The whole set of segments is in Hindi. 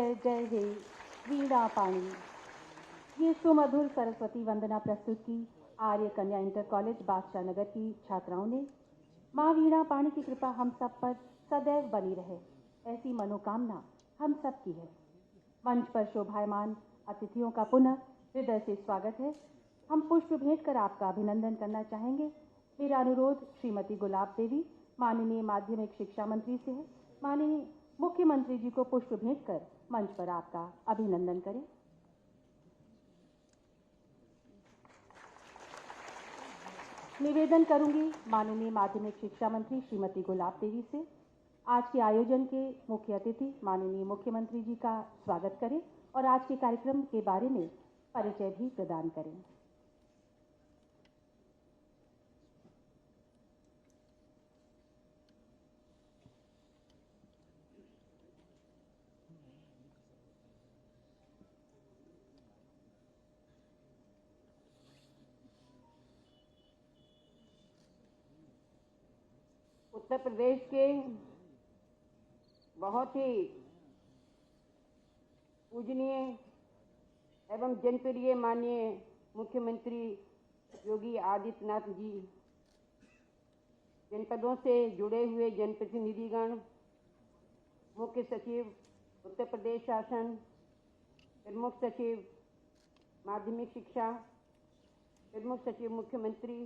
जय जय हे वीणा पाणी। ये सुमधुर सरस्वती वंदना प्रस्तुत की आर्य कन्या इंटर कॉलेज बादशाह नगर की छात्राओं ने। माँ वीणा पाणी की कृपा हम सब पर सदैव बनी रहे, ऐसी मनोकामना हम सब की है। मंच पर शोभायमान अतिथियों का पुनः हृदय से स्वागत है। हम पुष्प भेंट कर आपका अभिनंदन करना चाहेंगे। मेरा अनुरोध श्रीमती गुलाब देवी माननीय माध्यमिक शिक्षा मंत्री से है। माननीय मुख्यमंत्री जी को पुष्प भेंट कर मंच पर आपका अभिनंदन करें। निवेदन करूंगी माननीय माध्यमिक शिक्षा मंत्री श्रीमती गुलाब देवी से आज के आयोजन के मुख्य अतिथि माननीय मुख्यमंत्री जी का स्वागत करें और आज के कार्यक्रम के बारे में परिचय भी प्रदान करें। उत्तर प्रदेश के बहुत ही पूजनीय एवं जनप्रिय माननीय मुख्यमंत्री योगी आदित्यनाथ जी, जनपदों से जुड़े हुए जनप्रतिनिधिगण, मुख्य सचिव उत्तर प्रदेश शासन, प्रमुख सचिव माध्यमिक शिक्षा, प्रमुख सचिव मुख्यमंत्री,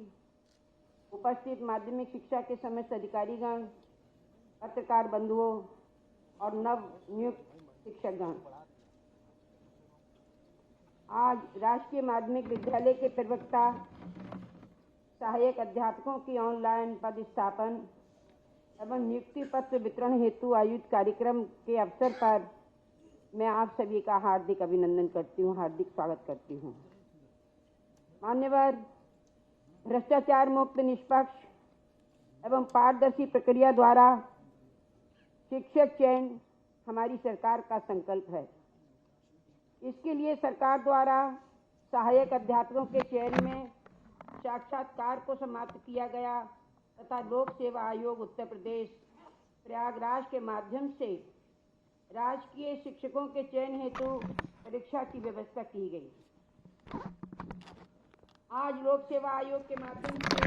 उपस्थित माध्यमिक शिक्षा के समस्त अधिकारीगण, पत्रकार बंधुओं और नव नियुक्त शिक्षकगण, आज राजकीय माध्यमिक विद्यालय के प्रवक्ता सहायक अध्यापकों की ऑनलाइन पदस्थापन एवं नियुक्ति पत्र वितरण हेतु आयोजित कार्यक्रम के अवसर पर मैं आप सभी का हार्दिक अभिनंदन करती हूँ, हार्दिक स्वागत करती हूँ। मान्यवर, भ्रष्टाचार मुक्त, निष्पक्ष एवं पारदर्शी प्रक्रिया द्वारा शिक्षक चयन हमारी सरकार का संकल्प है। इसके लिए सरकार द्वारा सहायक अध्यापकों के चयन में साक्षात्कार को समाप्त किया गया तथा लोक सेवा आयोग उत्तर प्रदेश प्रयागराज के माध्यम से राजकीय शिक्षकों के चयन हेतु परीक्षा की व्यवस्था की गई। आज लोक सेवा आयोग के माध्यम से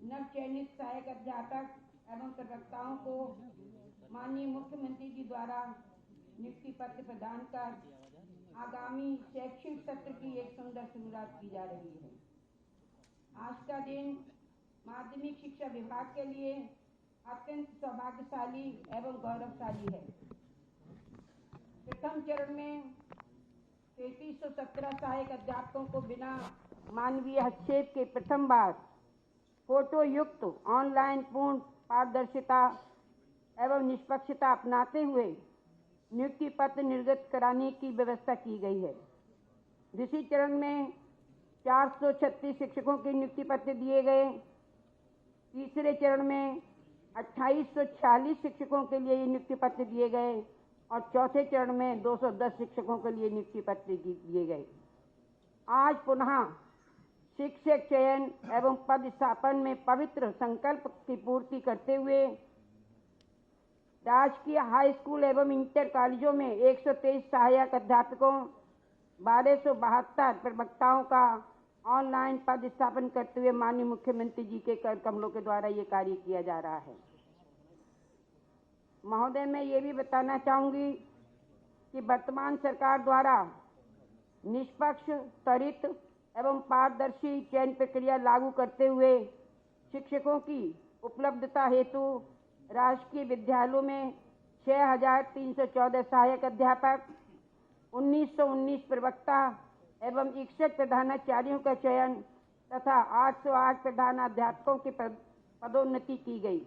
नव चयनित सहायक अध्यापक एवं प्रवक्ताओं को माननीय मुख्यमंत्री जी द्वारा नियुक्ति पत्र प्रदान कर आगामी शैक्षणिक सत्र की एक सुंदर शुरुआत की जा रही है। आज का दिन माध्यमिक शिक्षा विभाग के लिए अत्यंत सौभाग्यशाली एवं गौरवशाली है। प्रथम चरण में 3317 सहायक अध्यापकों को बिना मानवीय हस्तक्षेप के प्रथम बार फोटो युक्त ऑनलाइन पूर्ण पारदर्शिता एवं निष्पक्षता अपनाते हुए नियुक्ति पत्र निर्गत कराने की व्यवस्था की गई है। दूसरे चरण में 436 शिक्षकों के नियुक्ति पत्र दिए गए। तीसरे चरण में 2846 शिक्षकों के लिए नियुक्ति पत्र दिए गए और चौथे चरण में 210 शिक्षकों के लिए नियुक्ति पत्र दिए गए। आज पुनः शिक्षक चयन एवं पदस्थापन में पवित्र संकल्प की पूर्ति करते हुए राजकीय हाई स्कूल एवं इंटर कॉलेजों में 123 सहायक अध्यापकों, 1272 प्रवक्ताओं का ऑनलाइन पदस्थापन करते हुए माननीय मुख्यमंत्री जी के कर कमलों के द्वारा ये कार्य किया जा रहा है। महोदय, मैं ये भी बताना चाहूँगी कि वर्तमान सरकार द्वारा निष्पक्ष, त्वरित एवं पारदर्शी चयन प्रक्रिया लागू करते हुए शिक्षकों की उपलब्धता हेतु राजकीय विद्यालयों में 6314 सहायक अध्यापक, 1919 प्रवक्ता एवं 61 प्रधानाचार्यों का चयन तथा 808 प्रधानाध्यापकों की पदोन्नति की गई।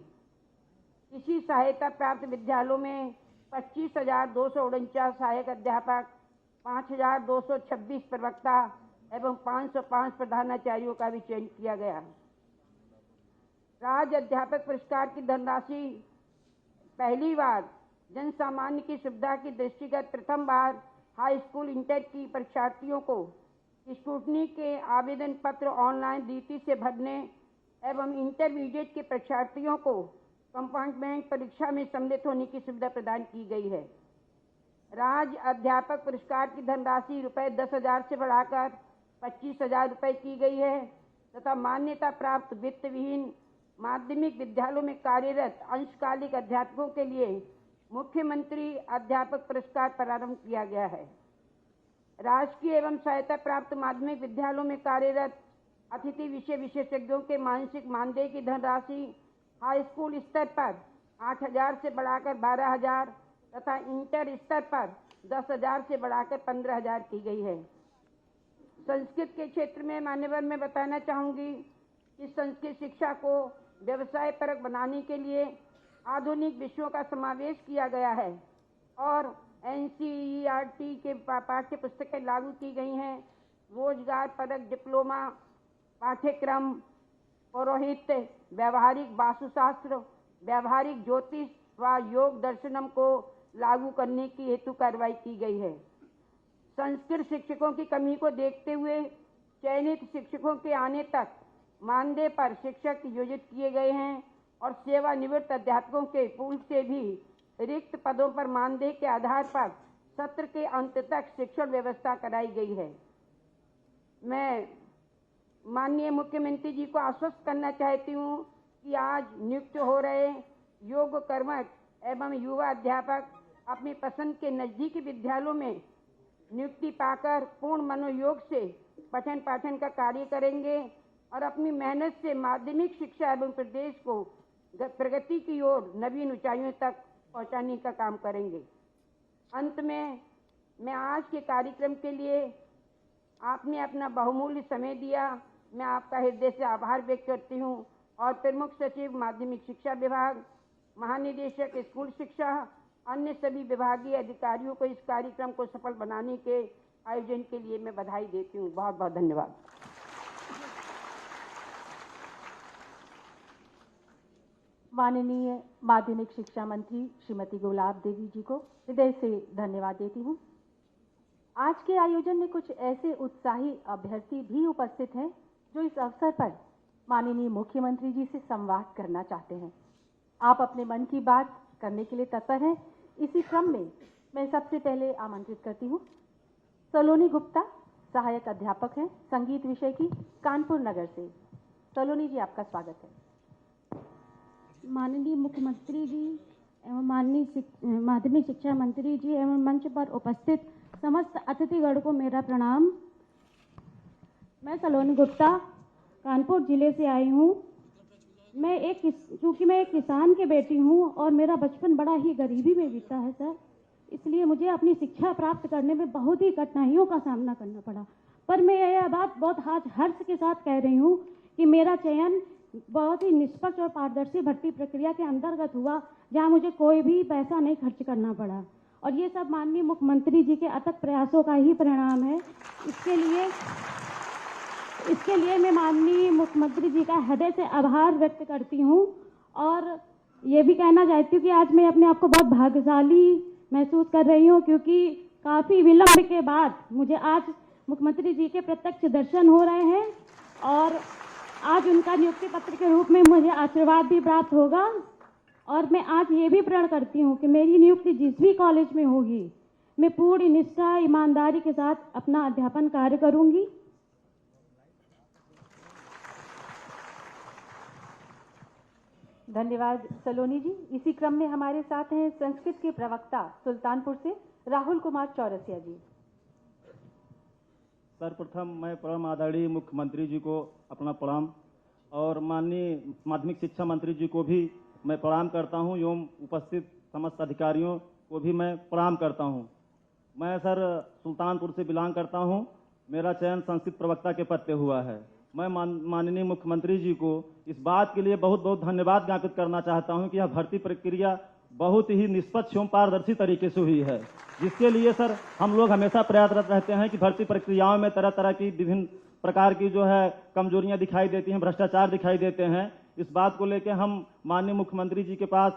इसी सहायता प्राप्त विद्यालयों में 25,249 सहायक अध्यापक, 5,226 प्रवक्ता एवं 505 प्रधानाचार्यों का भी चयन किया गया। राज्य अध्यापक पुरस्कार की धनराशि पहली बार जन सामान्य की सुविधा की दृष्टिगत प्रथम बार हाई स्कूल इंटर की परीक्षार्थियों को स्क्रूटनी के आवेदन पत्र ऑनलाइन रीति से भरने एवं इंटरमीडिएट के परीक्षार्थियों को कंपार्टमेंट परीक्षा में सम्मिलित होने की सुविधा प्रदान की गई है। राज्य अध्यापक पुरस्कार की धनराशि रुपये 10,000 से बढ़ाकर 25,000 रुपये की गई है तथा मान्यता प्राप्त वित्त विहीन माध्यमिक विद्यालयों में कार्यरत अंशकालिक अध्यापकों के लिए मुख्यमंत्री अध्यापक पुरस्कार प्रारंभ किया गया है। राजकीय एवं सहायता प्राप्त माध्यमिक विद्यालयों में कार्यरत अतिथि विषय विशेषज्ञों के मानसिक मानदेय की धनराशि हाई स्कूल स्तर पर 8,000 से बढ़ाकर 12,000 तथा इंटर स्तर पर 10,000 से बढ़ाकर 15,000 की गई है। संस्कृत के क्षेत्र में मान्यवर मैं बताना चाहूँगी कि संस्कृत शिक्षा को व्यवसाय परक बनाने के लिए आधुनिक विषयों का समावेश किया गया है और NCERT के पाठ्य पुस्तकें लागू की गई हैं। रोजगार परक डिप्लोमा पाठ्यक्रम, पौरोहित्य, व्यावहारिक वास्तुशास्त्र, व्यावहारिक ज्योतिष व योग दर्शनम को लागू करने की हेतु कार्रवाई की गई है। संस्कृत शिक्षकों की कमी को देखते हुए चयनित शिक्षकों के आने तक मानदेय पर शिक्षक नियोजित किए गए हैं और सेवानिवृत्त अध्यापकों के पूल से भी रिक्त पदों पर मानदेय के आधार पर सत्र के अंत तक शिक्षण व्यवस्था कराई गई है। मैं माननीय मुख्यमंत्री जी को आश्वस्त करना चाहती हूँ कि आज नियुक्त हो रहे योग कर्मठ एवं युवा अध्यापक अपनी पसंद के नजदीकी विद्यालयों में नियुक्ति पाकर पूर्ण मनोयोग से पठन पाठन का कार्य करेंगे और अपनी मेहनत से माध्यमिक शिक्षा एवं प्रदेश को प्रगति की ओर नवीन ऊंचाइयों तक पहुंचाने का काम करेंगे। अंत में मैं आज के कार्यक्रम के लिए आपने अपना बहुमूल्य समय दिया, मैं आपका हृदय से आभार व्यक्त करती हूँ और प्रमुख सचिव माध्यमिक शिक्षा विभाग, महानिदेशक स्कूल शिक्षा, अन्य सभी विभागीय अधिकारियों को इस कार्यक्रम को सफल बनाने के आयोजन के लिए मैं बधाई देती हूँ। बहुत बहुत धन्यवाद। माननीय माध्यमिक शिक्षा मंत्री श्रीमती गुलाब देवी जी को हृदय से धन्यवाद देती हूँ। आज के आयोजन में कुछ ऐसे उत्साही अभ्यर्थी भी उपस्थित हैं जो इस अवसर पर माननीय मुख्यमंत्री जी से संवाद करना चाहते हैं। आप अपने मन की बात करने के लिए तत्पर हैं। इसी क्रम में मैं सबसे पहले आमंत्रित करती हूँ सलोनी गुप्ता, सहायक अध्यापक हैं संगीत विषय की, कानपुर नगर से। सलोनी जी, आपका स्वागत है। माननीय मुख्यमंत्री जी एवं माननीय माध्यमिक शिक्षा मंत्री जी एवं मंच पर उपस्थित समस्त अतिथिगण को मेरा प्रणाम। मैं सलोनी गुप्ता कानपुर जिले से आई हूँ। चूँकि मैं एक किसान के बेटी हूँ और मेरा बचपन बड़ा ही गरीबी में बीता है सर, इसलिए मुझे अपनी शिक्षा प्राप्त करने में बहुत ही कठिनाइयों का सामना करना पड़ा। पर मैं यह बात बहुत हर्ष के साथ कह रही हूँ कि मेरा चयन बहुत ही निष्पक्ष और पारदर्शी भर्ती प्रक्रिया के अंतर्गत हुआ, जहाँ मुझे कोई भी पैसा नहीं खर्च करना पड़ा और ये सब माननीय मुख्यमंत्री जी के अथक प्रयासों का ही परिणाम है। इसके लिए मैं माननीय मुख्यमंत्री जी का हृदय से आभार व्यक्त करती हूँ और ये भी कहना चाहती हूँ कि आज मैं अपने आप को बहुत भाग्यशाली महसूस कर रही हूँ, क्योंकि काफ़ी विलंब के बाद मुझे आज मुख्यमंत्री जी के प्रत्यक्ष दर्शन हो रहे हैं और आज उनका नियुक्ति पत्र के रूप में मुझे आशीर्वाद भी प्राप्त होगा। और मैं आज ये भी प्रण करती हूँ कि मेरी नियुक्ति जिस भी कॉलेज में होगी, मैं पूरी निष्ठा ईमानदारी के साथ अपना अध्यापन कार्य करूँगी। धन्यवाद सलोनी जी। इसी क्रम में हमारे साथ हैं संस्कृत के प्रवक्ता सुल्तानपुर से राहुल कुमार चौरसिया जी। सर्वप्रथम मैं परम आदरणीय मुख्यमंत्री जी को अपना प्रणाम और माननीय माध्यमिक शिक्षा मंत्री जी को भी मैं प्रणाम करता हूं एवं उपस्थित समस्त अधिकारियों को भी मैं प्रणाम करता हूं। मैं सर सुल्तानपुर से बिलोंग करता हूं। मेरा चयन संस्कृत प्रवक्ता के पद पे हुआ है। मैं माननीय मुख्यमंत्री जी को इस बात के लिए बहुत बहुत धन्यवाद ज्ञापित करना चाहता हूं कि यह भर्ती प्रक्रिया बहुत ही निष्पक्ष एवं पारदर्शी तरीके से हुई है, जिसके लिए सर हम लोग हमेशा प्रयासरत रहते हैं कि भर्ती प्रक्रियाओं में तरह तरह की विभिन्न प्रकार की जो है कमजोरियां दिखाई देती हैं, भ्रष्टाचार दिखाई देते हैं। इस बात को लेकर हम माननीय मुख्यमंत्री जी के पास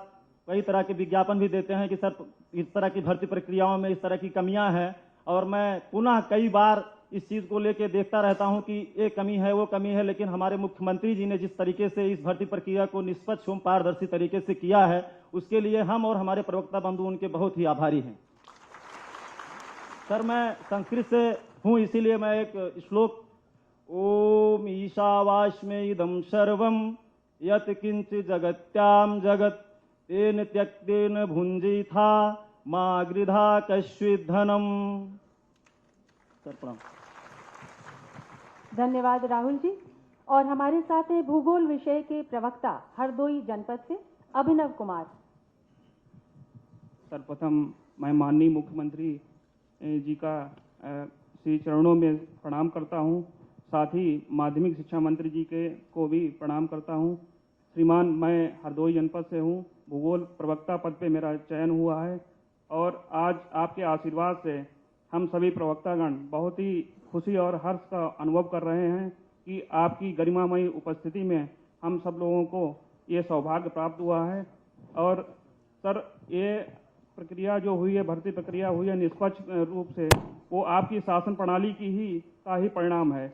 कई तरह के विज्ञापन भी देते हैं कि सर इस तरह की भर्ती प्रक्रियाओं में इस तरह की कमियां हैं, और मैं पुनः कई बार इस चीज़ को लेकर देखता रहता हूं कि ये कमी है वो कमी है, लेकिन हमारे मुख्यमंत्री जी ने जिस तरीके से इस भर्ती प्रक्रिया को निष्पक्ष एवं पारदर्शी तरीके से किया है, उसके लिए हम और हमारे प्रवक्ता बंधु उनके बहुत ही आभारी हैं। सर मैं संस्कृत से हूँ, इसीलिए मैं एक श्लोक ओम ईशावास्मे इदं सर्वं यत् किंचित् जगत्याम जगत तेन त्यक्तेन भुंजीथा मा गृधा कश्चित् धनम। सर प्रणाम। धन्यवाद राहुल जी। और हमारे साथ हैं भूगोल विषय के प्रवक्ता हरदोई जनपद से अभिनव कुमार। सर्वप्रथम मैं माननीय मुख्यमंत्री जी का श्री चरणों में प्रणाम करता हूं, साथ ही माध्यमिक शिक्षा मंत्री जी के को भी प्रणाम करता हूं। श्रीमान, मैं हरदोई जनपद से हूं, भूगोल प्रवक्ता पद पे मेरा चयन हुआ है और आज आपके आशीर्वाद से हम सभी प्रवक्तागण बहुत ही खुशी और हर्ष का अनुभव कर रहे हैं कि आपकी गरिमामयी उपस्थिति में हम सब लोगों को ये सौभाग्य प्राप्त हुआ है। और सर, ये प्रक्रिया जो हुई है, भर्ती प्रक्रिया हुई है निष्पक्ष रूप से, वो आपकी शासन प्रणाली का ही परिणाम है।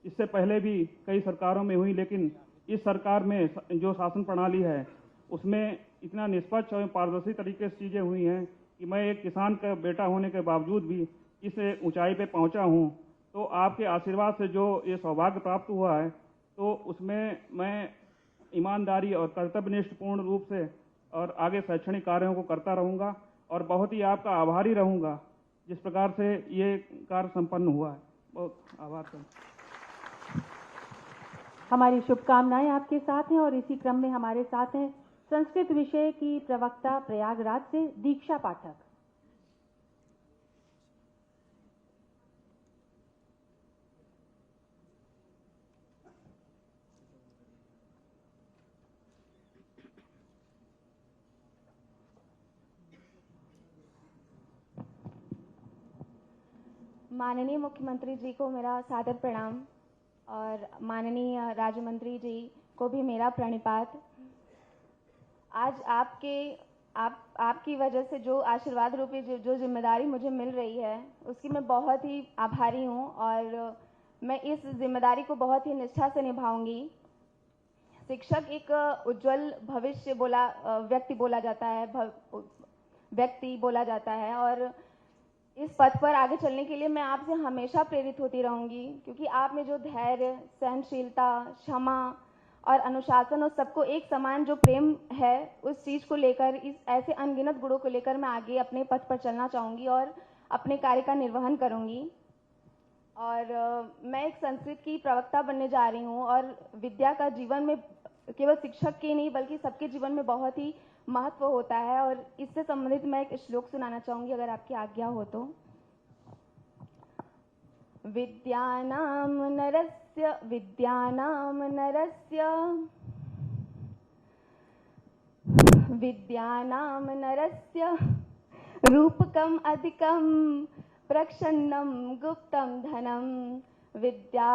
इससे पहले भी कई सरकारों में हुई, लेकिन इस सरकार में जो शासन प्रणाली है उसमें इतना निष्पक्ष और पारदर्शी तरीके से चीज़ें हुई हैं कि मैं एक किसान का बेटा होने के बावजूद भी इस ऊंचाई पे पहुंचा हूं। तो आपके आशीर्वाद से जो ये सौभाग्य प्राप्त हुआ है, तो उसमें मैं ईमानदारी और कर्तव्यनिष्ठपूर्ण रूप से और आगे शैक्षणिक कार्यों को करता रहूँगा और बहुत ही आपका आभारी रहूँगा जिस प्रकार से ये कार्य संपन्न हुआ है। बहुत आभार सर। हमारी शुभकामनाएं आपके साथ हैं। और इसी क्रम में हमारे साथ हैं संस्कृत विषय की प्रवक्ता प्रयागराज से दीक्षा पाठक। माननीय मुख्यमंत्री जी को मेरा सादर प्रणाम और माननीय राज्य मंत्री जी को भी मेरा प्रणिपात। आज आपकी वजह से जो आशीर्वाद रूपी जो जिम्मेदारी मुझे मिल रही है उसकी मैं बहुत ही आभारी हूँ और मैं इस जिम्मेदारी को बहुत ही निष्ठा से निभाऊंगी। शिक्षक एक उज्जवल भविष्य व्यक्ति बोला जाता है और इस पथ पर आगे चलने के लिए मैं आपसे हमेशा प्रेरित होती रहूंगी, क्योंकि आप में जो धैर्य, सहनशीलता, क्षमा और अनुशासन और सबको एक समान जो प्रेम है, उस चीज़ को लेकर, इस ऐसे अनगिनत गुणों को लेकर मैं आगे अपने पथ पर चलना चाहूँगी और अपने कार्य का निर्वहन करूँगी। और मैं एक संस्कृत की प्रवक्ता बनने जा रही हूँ और विद्या का जीवन में केवल शिक्षक के नहीं बल्कि सबके जीवन में बहुत ही महत्व होता है और इससे संबंधित मैं एक श्लोक सुनाना चाहूंगी, अगर आपकी आज्ञा हो तो। विद्यानां नरस्य रूपकम अधिकम प्रच्छन्नं गुप्तं धनम विद्या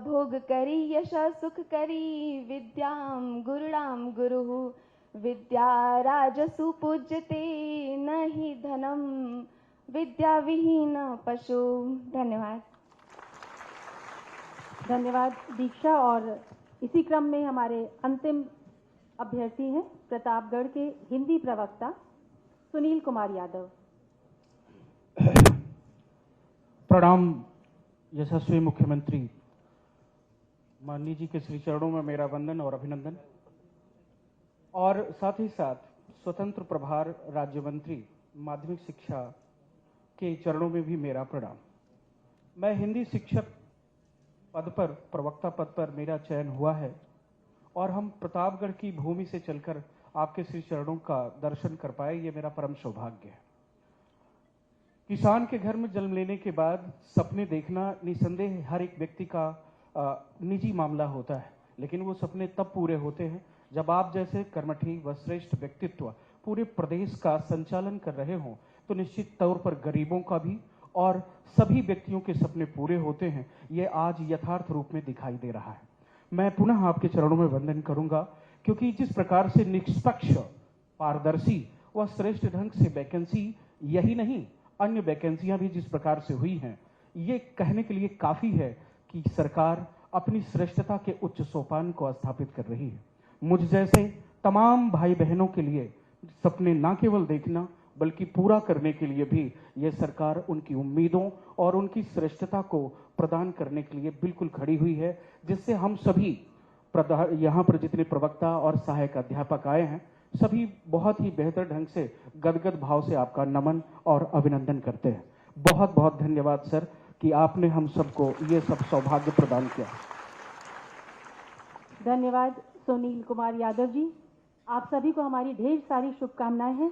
भोगकरी यश सुखकरी विद्यां गुरुणां गुरुः विद्या राजसु पूज्यते न ही धनम विद्या विहीन पशु। धन्यवाद। धन्यवाद दीक्षा। और इसी क्रम में हमारे अंतिम अभ्यर्थी हैं प्रतापगढ़ के हिंदी प्रवक्ता सुनील कुमार यादव। प्रणाम यशस्वी मुख्यमंत्री, माननीय जी के श्री चरणों में मेरा वंदन और अभिनंदन, और साथ ही साथ स्वतंत्र प्रभार राज्य मंत्री माध्यमिक शिक्षा के चरणों में भी मेरा प्रणाम। मैं हिंदी शिक्षक पद पर, प्रवक्ता पद पर मेरा चयन हुआ है और हम प्रतापगढ़ की भूमि से चलकर आपके श्री चरणों का दर्शन कर पाए, ये मेरा परम सौभाग्य है। किसान के घर में जन्म लेने के बाद सपने देखना निसंदेह हर एक व्यक्ति का निजी मामला होता है, लेकिन वो सपने तब पूरे होते हैं जब आप जैसे कर्मठी व श्रेष्ठ व्यक्तित्व पूरे प्रदेश का संचालन कर रहे हों, तो निश्चित तौर पर गरीबों का भी और सभी व्यक्तियों के सपने पूरे होते हैं। ये आज यथार्थ रूप में दिखाई दे रहा है। मैं पुनः आपके चरणों में वंदन करूंगा, क्योंकि जिस प्रकार से निष्पक्ष, पारदर्शी व श्रेष्ठ ढंग से वैकेंसी, यही नहीं अन्य वैकेंसियां भी जिस प्रकार से हुई हैं, ये कहने के लिए काफी है कि सरकार अपनी श्रेष्ठता के उच्च सोपान को स्थापित कर रही है। मुझ जैसे तमाम भाई बहनों के लिए सपने ना केवल देखना बल्कि पूरा करने के लिए भी यह सरकार उनकी उम्मीदों और उनकी श्रेष्ठता को प्रदान करने के लिए बिल्कुल खड़ी हुई है, जिससे हम सभी यहाँ पर जितने प्रवक्ता और सहायक अध्यापक आए हैं, सभी बहुत ही बेहतर ढंग से गदगद भाव से आपका नमन और अभिनंदन करते हैं। बहुत बहुत धन्यवाद सर कि आपने हम सबको ये सब सौभाग्य प्रदान किया। धन्यवाद सुनील कुमार यादव जी। आप सभी को हमारी ढेर सारी शुभकामनाएं हैं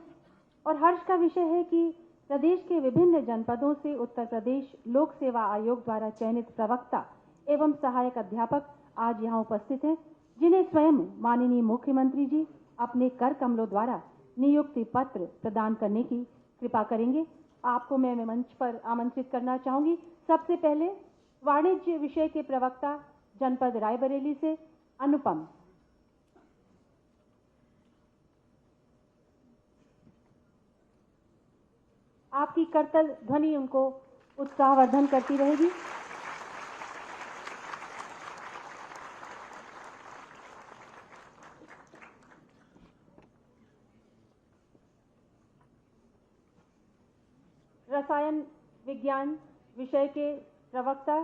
और हर्ष का विषय है कि प्रदेश के विभिन्न जनपदों से उत्तर प्रदेश लोक सेवा आयोग द्वारा चयनित प्रवक्ता एवं सहायक अध्यापक आज यहाँ उपस्थित हैं, जिन्हें स्वयं माननीय मुख्यमंत्री जी अपने कर कमलों द्वारा नियुक्ति पत्र प्रदान करने की कृपा करेंगे। आपको मैं मंच पर आमंत्रित करना चाहूंगी। सबसे पहले वाणिज्य विषय के प्रवक्ता जनपद रायबरेली से अनुपम। आपकी करतल ध्वनि उनको उत्साहवर्धन करती रहेगी। रसायन विज्ञान विषय के प्रवक्ता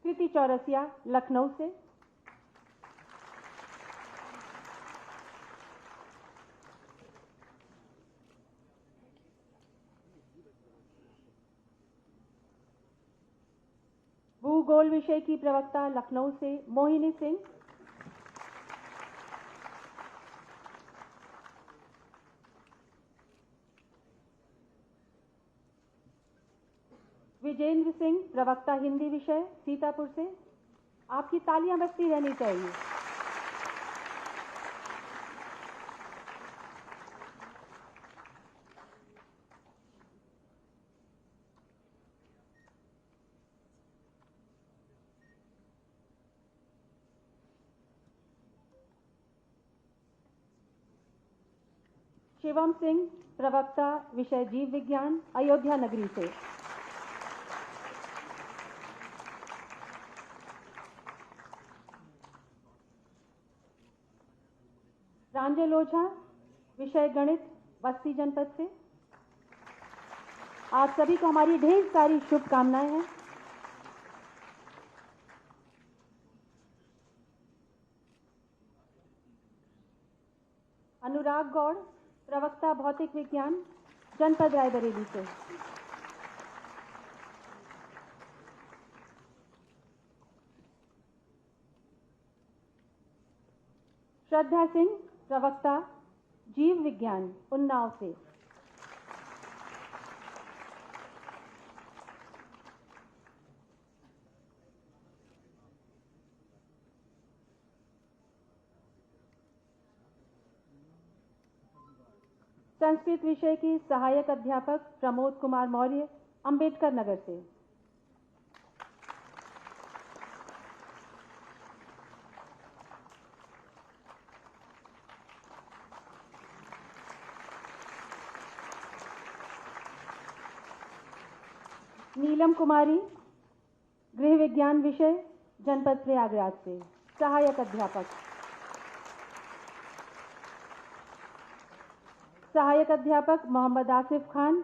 कृति चौरसिया लखनऊ से। भूगोल विषय की प्रवक्ता लखनऊ से मोहिनी सिंह। विजेंद्र सिंह प्रवक्ता हिंदी विषय सीतापुर से। आपकी तालियां बजती रहनी चाहिए। शिवम सिंह प्रवक्ता विषय जीव विज्ञान अयोध्या नगरी से। प्रांजल ओझा विषय गणित बस्ती जनपद से। आप सभी को हमारी ढेर सारी शुभकामनाएं हैं। अनुराग गौड़ प्रवक्ता भौतिक विज्ञान जनपद रायबरेली से। श्रद्धा सिंह प्रवक्ता जीव विज्ञान उन्नाव से। संस्कृत विषय की सहायक अध्यापक प्रमोद कुमार मौर्य अंबेडकर नगर से। नीलम कुमारी गृह विज्ञान विषय जनपद प्रयागराज से सहायक अध्यापक। सहायक अध्यापक मोहम्मद आसिफ खान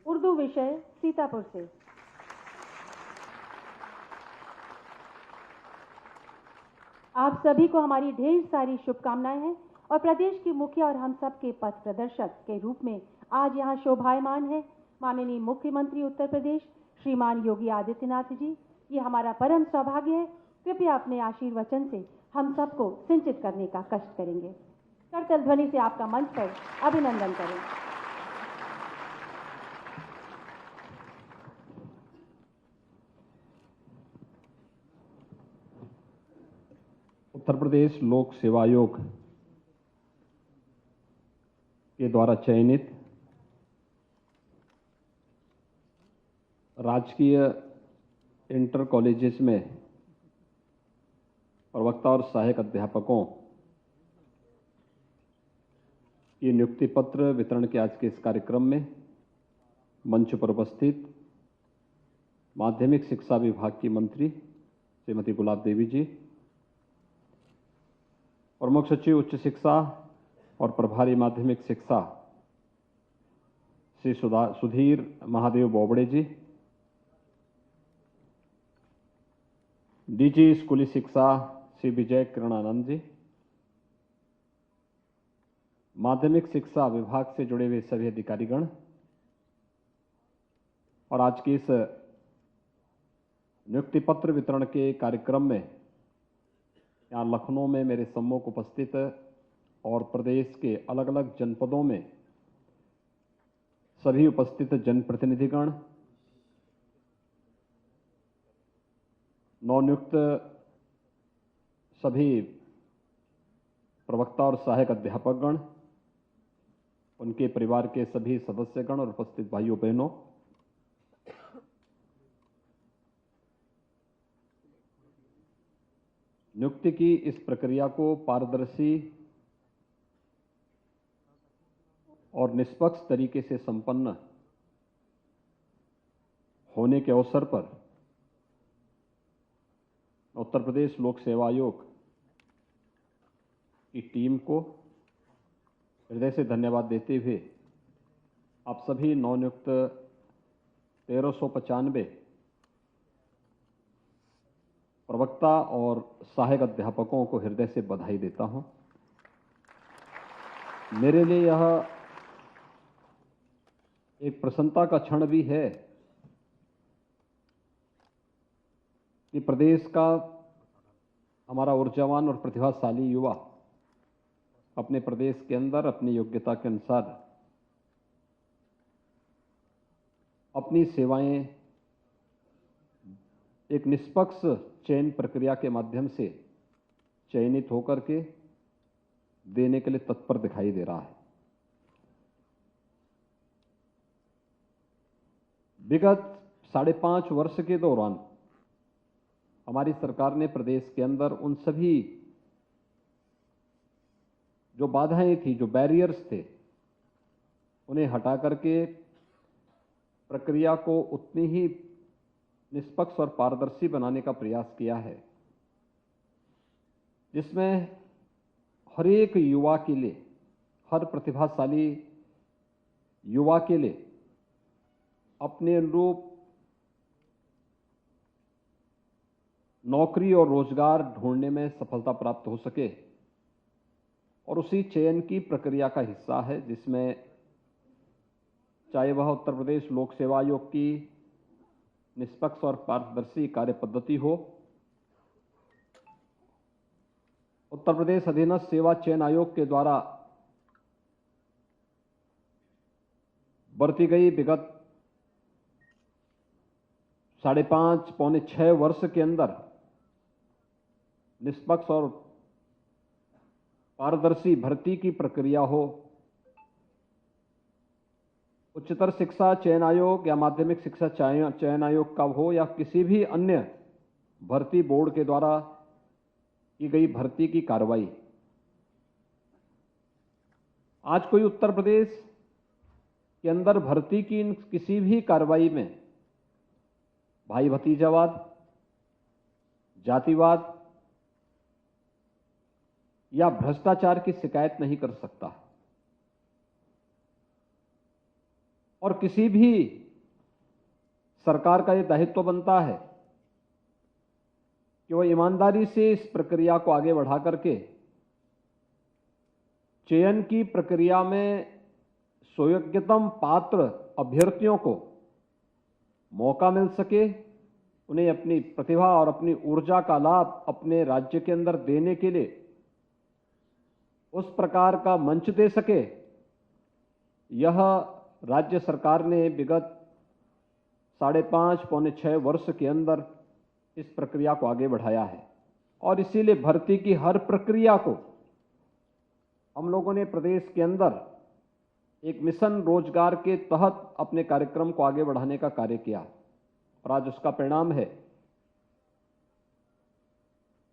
उर्दू विषय सीतापुर से। आप सभी को हमारी ढेर सारी शुभकामनाएं हैं और प्रदेश के मुखिया और हम सब के पथ प्रदर्शक के रूप में आज यहाँ शोभायमान है माननीय मुख्यमंत्री उत्तर प्रदेश श्रीमान योगी आदित्यनाथ जी। ये हमारा परम सौभाग्य है। कृपया अपने आशीर्वचन से हम सबको सिंचित करने का कष्ट करेंगे। करतल ध्वनि से आपका मंच पर अभिनंदन करें। उत्तर प्रदेश लोक सेवा आयोग के द्वारा चयनित राजकीय इंटर कॉलेजेस में प्रवक्ता और सहायक अध्यापकों की नियुक्ति पत्र वितरण के आज के इस कार्यक्रम में मंच पर उपस्थित माध्यमिक शिक्षा विभाग की मंत्री श्रीमती गुलाब देवी जी, प्रमुख सचिव उच्च शिक्षा और प्रभारी माध्यमिक शिक्षा श्री सुधीर महादेव बोबड़े जी, डीजी स्कूली शिक्षा श्री विजय किरणानंद जी, माध्यमिक शिक्षा विभाग से जुड़े हुए सभी अधिकारीगण और आज के इस नियुक्ति पत्र वितरण के कार्यक्रम में यहाँ लखनऊ में मेरे सम्मुख उपस्थित और प्रदेश के अलग अलग जनपदों में सभी उपस्थित जनप्रतिनिधिगण, नवनियुक्त सभी प्रवक्ता और सहायक अध्यापकगण, उनके परिवार के सभी सदस्यगण और उपस्थित भाइयों बहनों, नियुक्ति की इस प्रक्रिया को पारदर्शी और निष्पक्ष तरीके से संपन्न होने के अवसर पर उत्तर प्रदेश लोक सेवा आयोग की टीम को हृदय से धन्यवाद देते हुए आप सभी नवनियुक्त 1395 प्रवक्ता और सहायक अध्यापकों को हृदय से बधाई देता हूं। मेरे लिए यह एक प्रसन्नता का क्षण भी है कि प्रदेश का हमारा ऊर्जावान और प्रतिभाशाली युवा अपने प्रदेश के अंदर अपनी योग्यता के अनुसार अपनी सेवाएं एक निष्पक्ष चयन प्रक्रिया के माध्यम से चयनित होकर के देने के लिए तत्पर दिखाई दे रहा है। विगत 5.5 वर्ष के दौरान हमारी सरकार ने प्रदेश के अंदर उन सभी जो बाधाएं थी, जो बैरियर्स थे, उन्हें हटा करके प्रक्रिया को उतनी ही निष्पक्ष और पारदर्शी बनाने का प्रयास किया है, जिसमें हर एक युवा के लिए, हर प्रतिभाशाली युवा के लिए अपने अनुरूप नौकरी और रोजगार ढूंढने में सफलता प्राप्त हो सके, और उसी चयन की प्रक्रिया का हिस्सा है, जिसमें चाहे वह उत्तर प्रदेश लोक सेवा आयोग की निष्पक्ष और पारदर्शी कार्य पद्धति हो, उत्तर प्रदेश अधीनस्थ सेवा चयन आयोग के द्वारा बरती गई विगत 5.5 पौने 6 वर्ष के अंदर निष्पक्ष और पारदर्शी भर्ती की प्रक्रिया हो, उच्चतर शिक्षा चयन आयोग या माध्यमिक शिक्षा चयन आयोग का हो या किसी भी अन्य भर्ती बोर्ड के द्वारा की गई भर्ती की कार्रवाई, आज कोई उत्तर प्रदेश के अंदर भर्ती की किसी भी कार्रवाई में भाई भतीजावाद, जातिवाद या भ्रष्टाचार की शिकायत नहीं कर सकता, और किसी भी सरकार का यह दायित्व बनता है कि वह ईमानदारी से इस प्रक्रिया को आगे बढ़ा करके चयन की प्रक्रिया में सुयोग्यतम पात्र अभ्यर्थियों को मौका मिल सके, उन्हें अपनी प्रतिभा और अपनी ऊर्जा का लाभ अपने राज्य के अंदर देने के लिए उस प्रकार का मंच दे सके। यह राज्य सरकार ने विगत 5.5 पौने 6 वर्ष के अंदर इस प्रक्रिया को आगे बढ़ाया है, और इसीलिए भर्ती की हर प्रक्रिया को हम लोगों ने प्रदेश के अंदर एक मिशन रोजगार के तहत अपने कार्यक्रम को आगे बढ़ाने का कार्य किया, और आज उसका परिणाम है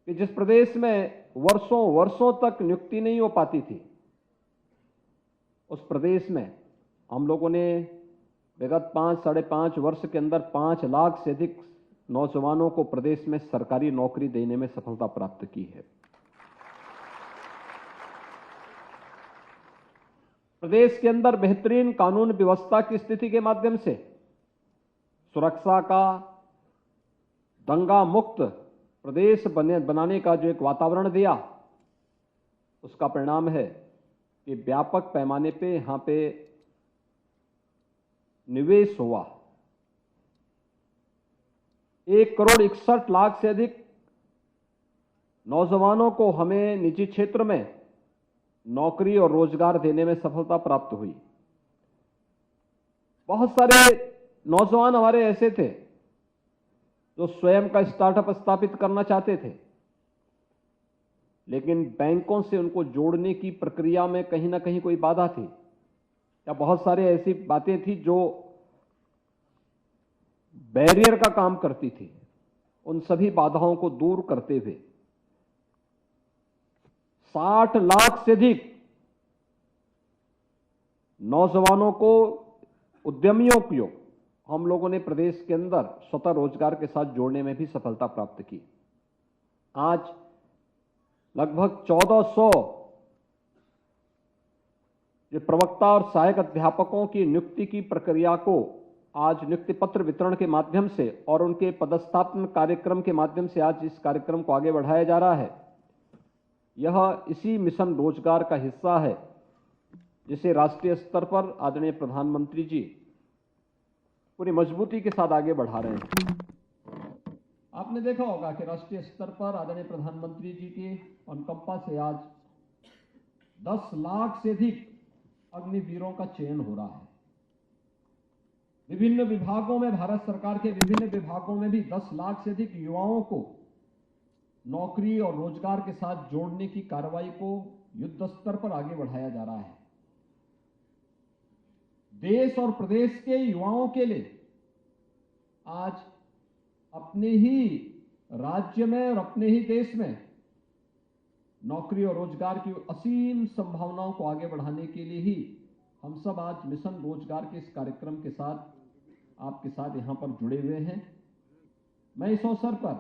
कि जिस प्रदेश में वर्षों वर्षों तक नियुक्ति नहीं हो पाती थी, उस प्रदेश में हम लोगों ने विगत 5-5.5 वर्ष के अंदर 5 लाख से अधिक नौजवानों को प्रदेश में सरकारी नौकरी देने में सफलता प्राप्त की है। प्रदेश के अंदर बेहतरीन कानून व्यवस्था की स्थिति के माध्यम से सुरक्षा का दंगा मुक्त प्रदेश बनाने का जो एक वातावरण दिया, उसका परिणाम है कि व्यापक पैमाने पे यहां पे निवेश हुआ। 1,61,00,000 से अधिक नौजवानों को हमें निजी क्षेत्र में नौकरी और रोजगार देने में सफलता प्राप्त हुई। बहुत सारे नौजवान हमारे ऐसे थे जो स्वयं का स्टार्टअप स्थापित करना चाहते थे, लेकिन बैंकों से उनको जोड़ने की प्रक्रिया में कहीं ना कहीं कोई बाधा थी, या बहुत सारे ऐसी बातें थी जो बैरियर का काम करती थी। उन सभी बाधाओं को दूर करते हुए 60 लाख से अधिक नौजवानों को, उद्यमियों को हम लोगों ने प्रदेश के अंदर स्वतः रोजगार के साथ जोड़ने में भी सफलता प्राप्त की। आज लगभग 1400 जो प्रवक्ता और सहायक अध्यापकों की नियुक्ति की प्रक्रिया को आज नियुक्ति पत्र वितरण के माध्यम से और उनके पदस्थापन कार्यक्रम के माध्यम से आज इस कार्यक्रम को आगे बढ़ाया जा रहा है। यह इसी मिशन रोजगार का हिस्सा है जिसे राष्ट्रीय स्तर पर आदरणीय प्रधानमंत्री जी पूरी मजबूती के साथ आगे बढ़ा रहे हैं। आपने देखा होगा कि राष्ट्रीय स्तर पर आदरणीय प्रधानमंत्री जी के अनुकंपा से आज 10 लाख से अधिक अग्निवीरों का चयन हो रहा है। विभिन्न विभागों में, भारत सरकार के विभिन्न विभागों में भी 10 लाख से अधिक युवाओं को नौकरी और रोजगार के साथ जोड़ने की कार्रवाई को युद्ध स्तर पर आगे बढ़ाया जा रहा है। देश और प्रदेश के युवाओं के लिए आज अपने ही राज्य में और अपने ही देश में नौकरी और रोजगार की असीम संभावनाओं को आगे बढ़ाने के लिए ही हम सब आज मिशन रोजगार के इस कार्यक्रम के साथ आपके साथ यहां पर जुड़े हुए हैं। मैं इस अवसर पर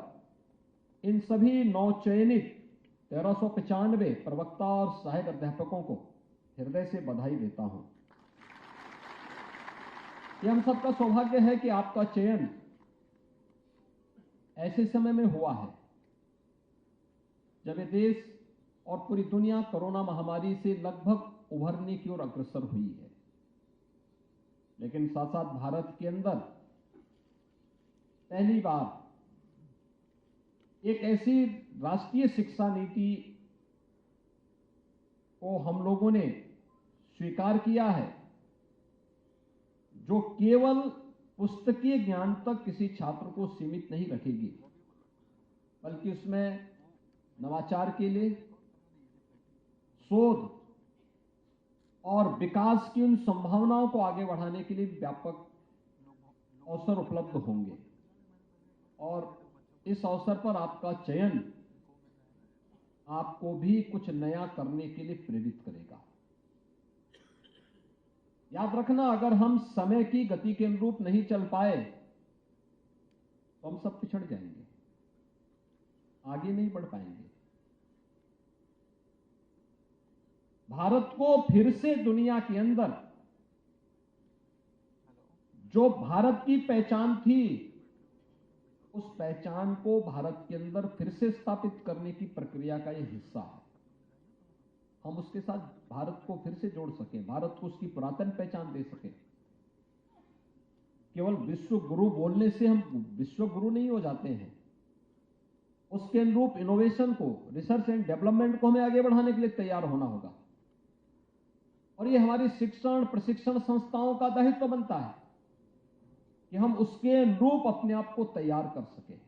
इन सभी नवचयनित 1395 प्रवक्ता और सहायक अध्यापकों को हृदय से बधाई देता हूं। यह हम सबका सौभाग्य है कि आपका चयन ऐसे समय में हुआ है जब ये देश और पूरी दुनिया कोरोना महामारी से लगभग उभरने की ओर अग्रसर हुई है, लेकिन साथ साथ भारत के अंदर पहली बार एक ऐसी राष्ट्रीय शिक्षा नीति को हम लोगों ने स्वीकार किया है जो केवल पुस्तकीय ज्ञान तक किसी छात्र को सीमित नहीं रखेगी, बल्कि उसमें नवाचार के लिए, शोध और विकास की उन संभावनाओं को आगे बढ़ाने के लिए व्यापक अवसर उपलब्ध होंगे। और इस अवसर पर आपका चयन आपको भी कुछ नया करने के लिए प्रेरित करेगा। याद रखना, अगर हम समय की गति के अनुरूप नहीं चल पाए तो हम सब पिछड़ जाएंगे, आगे नहीं बढ़ पाएंगे। भारत को फिर से दुनिया के अंदर जो भारत की पहचान थी, उस पहचान को भारत के अंदर फिर से स्थापित करने की प्रक्रिया का यह हिस्सा है। हम उसके साथ भारत को फिर से जोड़ सकें, भारत को उसकी पुरातन पहचान दे सकें। केवल विश्व गुरु बोलने से हम विश्व गुरु नहीं हो जाते हैं। उसके अनुरूप इनोवेशन को, रिसर्च एंड डेवलपमेंट को हमें आगे बढ़ाने के लिए तैयार होना होगा। और ये हमारी शिक्षण प्रशिक्षण संस्थाओं का दायित्व बनता है कि हम उसके अनुरूप अपने आप को तैयार कर सकें।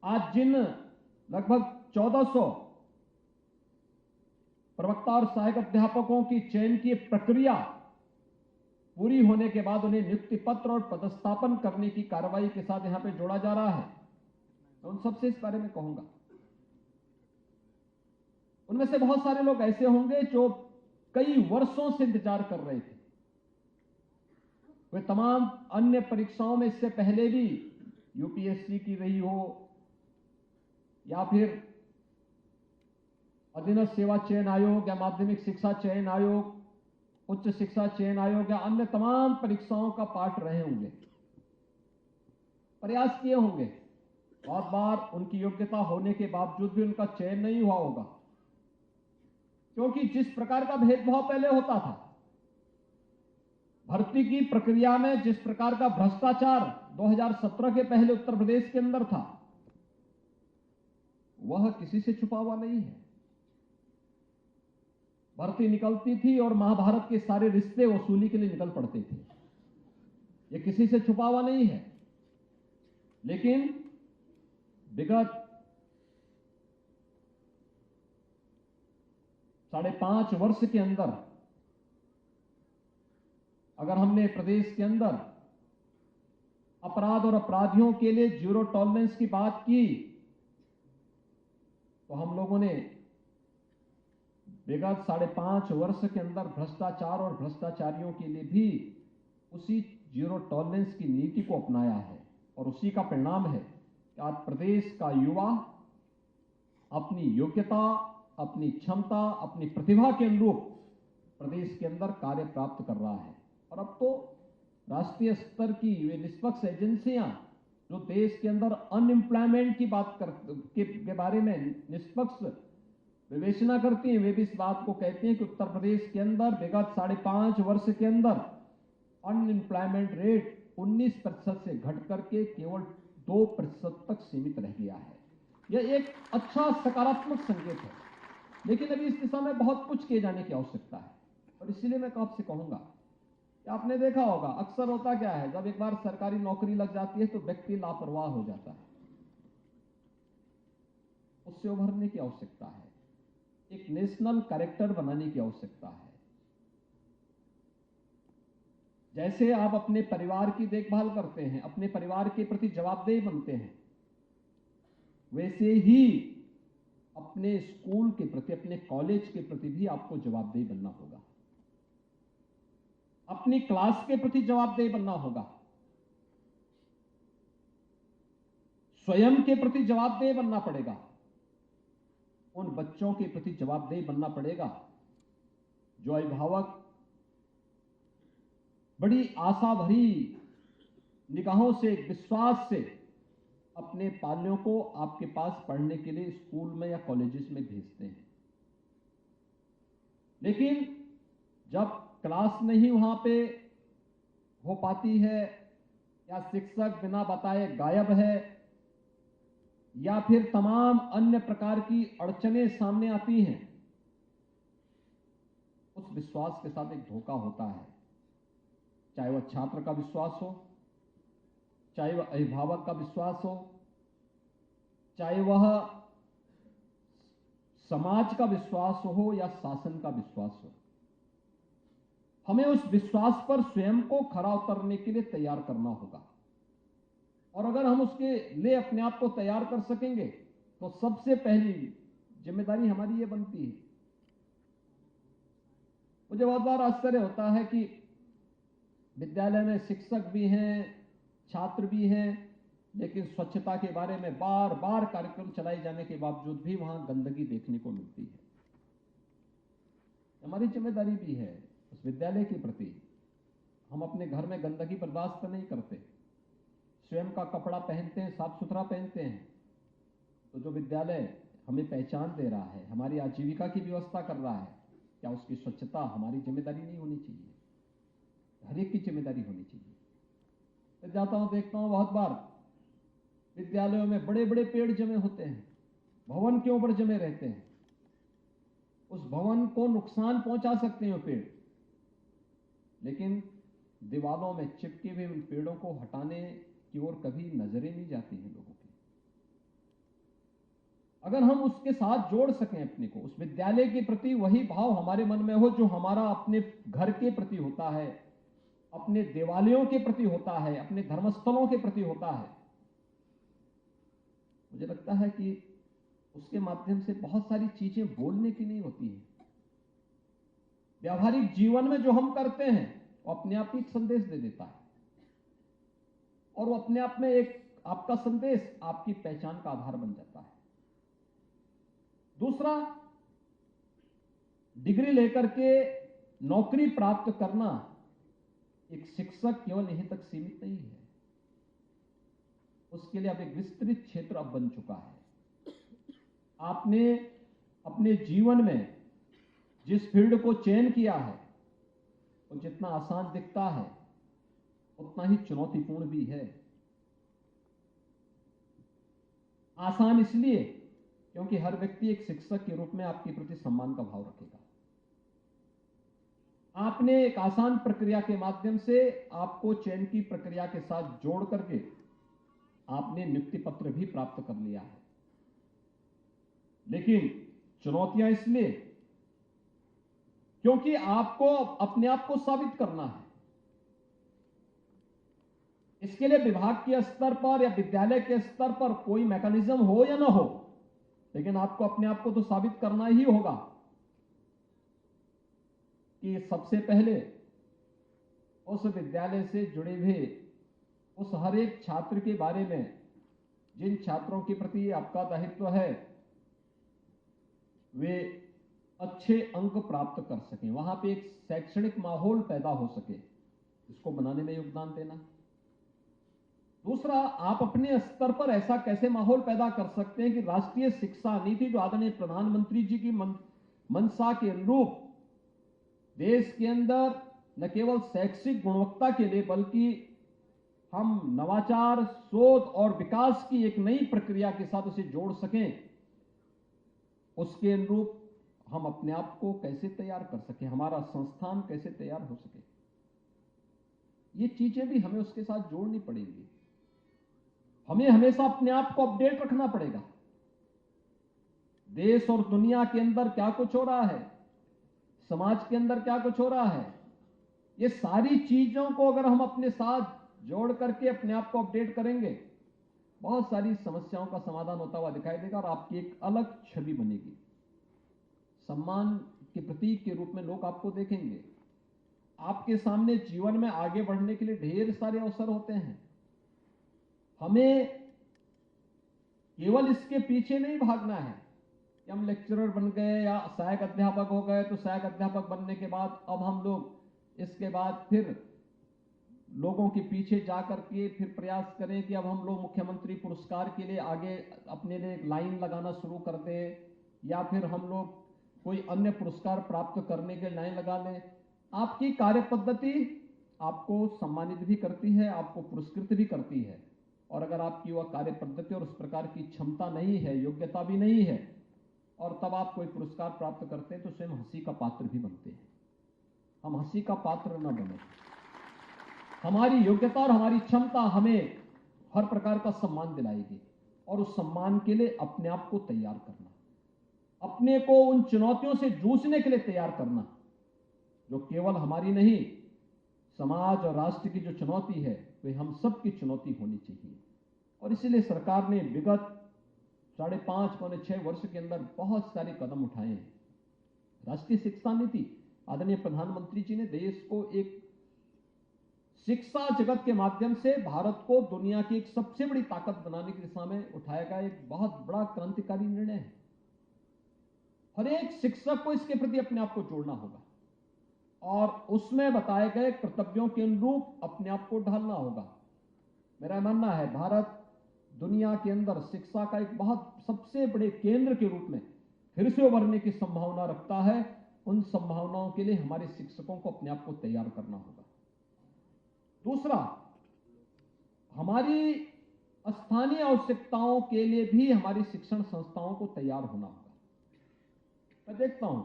आज जिन लगभग 1400 प्रवक्ता और सहायक अध्यापकों की चयन की प्रक्रिया पूरी होने के बाद उन्हें नियुक्ति पत्र और पदस्थापन करने की कार्रवाई के साथ यहां पे जोड़ा जा रहा है, मैं उन सबसे इस बारे में कहूंगा। उनमें से बहुत सारे लोग ऐसे होंगे जो कई वर्षों से इंतजार कर रहे थे। वे तमाम अन्य परीक्षाओं में इससे पहले भी यूपीएससी की रही हो या फिर अधीनस्थ सेवा चयन आयोग या माध्यमिक शिक्षा चयन आयोग, उच्च शिक्षा चयन आयोग या अन्य तमाम परीक्षाओं का पाठ रहे होंगे, प्रयास किए होंगे, बहुत बार उनकी योग्यता होने के बावजूद भी उनका चयन नहीं हुआ होगा, क्योंकि जिस प्रकार का भेदभाव पहले होता था, भर्ती की प्रक्रिया में जिस प्रकार का भ्रष्टाचार 2017 के पहले उत्तर प्रदेश के अंदर था, वह किसी से छुपा हुआ नहीं है। भर्ती निकलती थी और महाभारत के सारे रिश्ते वसूली के लिए निकल पड़ते थे, यह किसी से छुपा हुआ नहीं है। लेकिन विगत 5.5 वर्ष के अंदर अगर हमने प्रदेश के अंदर अपराध और अपराधियों के लिए जीरो टॉलरेंस की बात की, तो हम लोगों ने विगत 5.5 वर्ष के अंदर भ्रष्टाचार और भ्रष्टाचारियों के लिए भी उसी जीरो टॉलरेंस की नीति को अपनाया है, और उसी का परिणाम है कि आज प्रदेश का युवा अपनी योग्यता, अपनी क्षमता, अपनी प्रतिभा के अनुरूप प्रदेश के अंदर कार्य प्राप्त कर रहा है। और अब तो राष्ट्रीय स्तर की वे निष्पक्ष एजेंसियां जो देश के अंदर अनएम्प्लॉयमेंट की बात के बारे में निष्पक्ष विवेचना करती हैं, वे भी इस बात को कहती हैं कि उत्तर प्रदेश के अंदर विगत 5.5 वर्ष के अंदर अनएम्प्लॉयमेंट रेट 19% से घट करके केवल 2% तक सीमित रह गया है। यह एक अच्छा सकारात्मक संकेत है, लेकिन अभी इस दिशा में बहुत कुछ किए जाने की आवश्यकता है। और इसीलिए मैं आपसे कहूंगा कि आपने देखा होगा, अक्सर होता क्या है, जब एक बार सरकारी नौकरी लग जाती है तो व्यक्ति लापरवाह हो जाता है। उससे उभरने की आवश्यकता है, एक नेशनल कैरेक्टर बनाने की आवश्यकता है। जैसे आप अपने परिवार की देखभाल करते हैं, अपने परिवार के प्रति जवाबदेह बनते हैं, वैसे ही अपने स्कूल के प्रति, अपने कॉलेज के प्रति भी आपको जवाबदेह बनना होगा, अपनी क्लास के प्रति जवाबदेह बनना होगा, स्वयं के प्रति जवाबदेह बनना पड़ेगा, उन बच्चों के प्रति जवाबदेह बनना पड़ेगा जो अभिभावक बड़ी आशा भरी निगाहों से, विश्वास से अपने पालियों को आपके पास पढ़ने के लिए स्कूल में या कॉलेजेस में भेजते हैं। लेकिन जब क्लास नहीं वहां पे हो पाती है, या शिक्षक बिना बताए गायब है, या फिर तमाम अन्य प्रकार की अड़चनें सामने आती हैं, उस विश्वास के साथ एक धोखा होता है। चाहे वह छात्र का विश्वास हो, चाहे वह अभिभावक का विश्वास हो, चाहे वह समाज का विश्वास हो या शासन का विश्वास हो, हमें उस विश्वास पर स्वयं को खरा उतरने के लिए तैयार करना होगा। और अगर हम उसके लिए अपने आप को तैयार कर सकेंगे तो सबसे पहली जिम्मेदारी हमारी ये बनती है। मुझे बहुत बार आश्चर्य होता है कि विद्यालय में शिक्षक भी हैं, छात्र भी हैं, लेकिन स्वच्छता के बारे में बार बार कार्यक्रम चलाए जाने के बावजूद भी वहां गंदगी देखने को मिलती है। हमारी जिम्मेदारी भी है उस विद्यालय के प्रति। हम अपने घर में गंदगी बर्दाश्त नहीं करते, स्वयं का कपड़ा पहनते हैं, साफ सुथरा पहनते हैं, तो जो विद्यालय हमें पहचान दे रहा है, हमारी आजीविका की व्यवस्था कर रहा है, क्या उसकी स्वच्छता हमारी जिम्मेदारी नहीं होनी चाहिए? हर एक की जिम्मेदारी होनी चाहिए। मैं जाता हूं, देखता हूं, बहुत बार विद्यालयों में बड़े बड़े पेड़ जमे होते हैं, भवन के ऊपर जमे रहते हैं, उस भवन को नुकसान पहुंचा सकते हैं पेड़, लेकिन दीवारों में चिपके हुए उन पेड़ों को हटाने की ओर कभी नजरें नहीं जाती हैं लोगों की। अगर हम उसके साथ जोड़ सकें अपने को, उस विद्यालय के प्रति वही भाव हमारे मन में हो जो हमारा अपने घर के प्रति होता है, अपने देवालयों के प्रति होता है, अपने धर्मस्थलों के प्रति होता है, मुझे लगता है कि उसके माध्यम से बहुत सारी चीजें बोलने की नहीं होती हैं। व्यावहारिक जीवन में जो हम करते हैं वो अपने आप ही संदेश दे देता है, और वो अपने आप में एक आपका संदेश आपकी पहचान का आधार बन जाता है। दूसरा, डिग्री लेकर के नौकरी प्राप्त करना एक शिक्षक केवल यहीं तक सीमित नहीं है, उसके लिए अब एक विस्तृत क्षेत्र अब बन चुका है। आपने अपने जीवन में जिस फील्ड को चयन किया है वो जितना आसान दिखता है उतना ही चुनौतीपूर्ण भी है। आसान इसलिए क्योंकि हर व्यक्ति एक शिक्षक के रूप में आपके प्रति सम्मान का भाव रखेगा। आपने एक आसान प्रक्रिया के माध्यम से आपको चयन की प्रक्रिया के साथ जोड़ करके आपने नियुक्ति पत्र भी प्राप्त कर लिया है। लेकिन चुनौतियां इसलिए क्योंकि आपको अपने आप को साबित करना है। इसके लिए विभाग के स्तर पर या विद्यालय के स्तर पर कोई मैकेनिज्म हो या ना हो, लेकिन आपको अपने आप को तो साबित करना ही होगा कि सबसे पहले उस विद्यालय से जुड़े हुए उस हर एक छात्र के बारे में, जिन छात्रों के प्रति आपका दायित्व है, वे अच्छे अंक प्राप्त कर सकें, वहां पे एक शैक्षणिक माहौल पैदा हो सके, इसको बनाने में योगदान देना। दूसरा, आप अपने स्तर पर ऐसा कैसे माहौल पैदा कर सकते हैं कि राष्ट्रीय शिक्षा नीति जो आदरणीय प्रधानमंत्री जी की मंशा के अनुरूप देश के अंदर न केवल शैक्षिक गुणवत्ता के लिए बल्कि हम नवाचार, शोध और विकास की एक नई प्रक्रिया के साथ उसे जोड़ सकें, उसके अनुरूप हम अपने आप को कैसे तैयार कर सकें, हमारा संस्थान कैसे तैयार हो सके, ये चीजें भी हमें उसके साथ जोड़नी पड़ेंगी। हमें हमेशा अपने आप को अपडेट रखना पड़ेगा। देश और दुनिया के अंदर क्या कुछ हो रहा है, समाज के अंदर क्या कुछ हो रहा है, ये सारी चीजों को अगर हम अपने साथ जोड़ करके अपने आप को अपडेट करेंगे, बहुत सारी समस्याओं का समाधान होता हुआ दिखाई देगा और आपकी एक अलग छवि बनेगी। सम्मान के प्रतीक के रूप में लोग आपको देखेंगे। आपके सामने जीवन में आगे बढ़ने के लिए ढेर सारे अवसर होते हैं। हमें केवल इसके पीछे नहीं भागना है कि हम लेक्चरर बन गए या सहायक अध्यापक हो गए तो सहायक अध्यापक बनने के बाद अब हम लोग इसके बाद फिर लोगों के पीछे जाकर के फिर प्रयास करें कि अब हम लोग मुख्यमंत्री पुरस्कार के लिए आगे अपने लिए एक लाइन लगाना शुरू कर दें या फिर हम लोग कोई अन्य पुरस्कार प्राप्त करने के लाइन लगा लें। आपकी कार्य पद्धति आपको सम्मानित भी करती है, आपको पुरस्कृत भी करती है, और अगर आपकी वह कार्य पद्धति और उस प्रकार की क्षमता नहीं है, योग्यता भी नहीं है, और तब आप कोई पुरस्कार प्राप्त करते हैं तो स्वयं हंसी का पात्र भी बनते हैं। हम हंसी का पात्र न बने। हमारी योग्यता और हमारी क्षमता हमें हर प्रकार का सम्मान दिलाएगी, और उस सम्मान के लिए अपने आप को तैयार करना, अपने को उन चुनौतियों से जूझने के लिए तैयार करना जो केवल हमारी नहीं, समाज और राष्ट्र की जो चुनौती है वे हम सब की चुनौती होनी चाहिए। और इसलिए सरकार ने विगत 5.5-6 वर्ष के अंदर बहुत सारे कदम उठाए हैं। राष्ट्रीय शिक्षा नीति, आदरणीय प्रधानमंत्री जी ने देश को एक शिक्षा जगत के माध्यम से भारत को दुनिया की एक सबसे बड़ी ताकत बनाने की दिशा में उठाया गया एक बहुत बड़ा क्रांतिकारी निर्णय है। हर एक शिक्षक को इसके प्रति अपने आप को जोड़ना होगा और उसमें बताए गए कर्तव्यों के अनुरूप अपने आप को ढालना होगा। मेरा मानना है भारत दुनिया के अंदर शिक्षा का एक बहुत सबसे बड़े केंद्र के रूप में फिर से उभरने की संभावना रखता है। उन संभावनाओं के लिए हमारे शिक्षकों को अपने आप को तैयार करना होगा। दूसरा, हमारी स्थानीय आवश्यकताओं के लिए भी हमारी शिक्षण संस्थाओं को तैयार होना होगा। मैं देखता हूं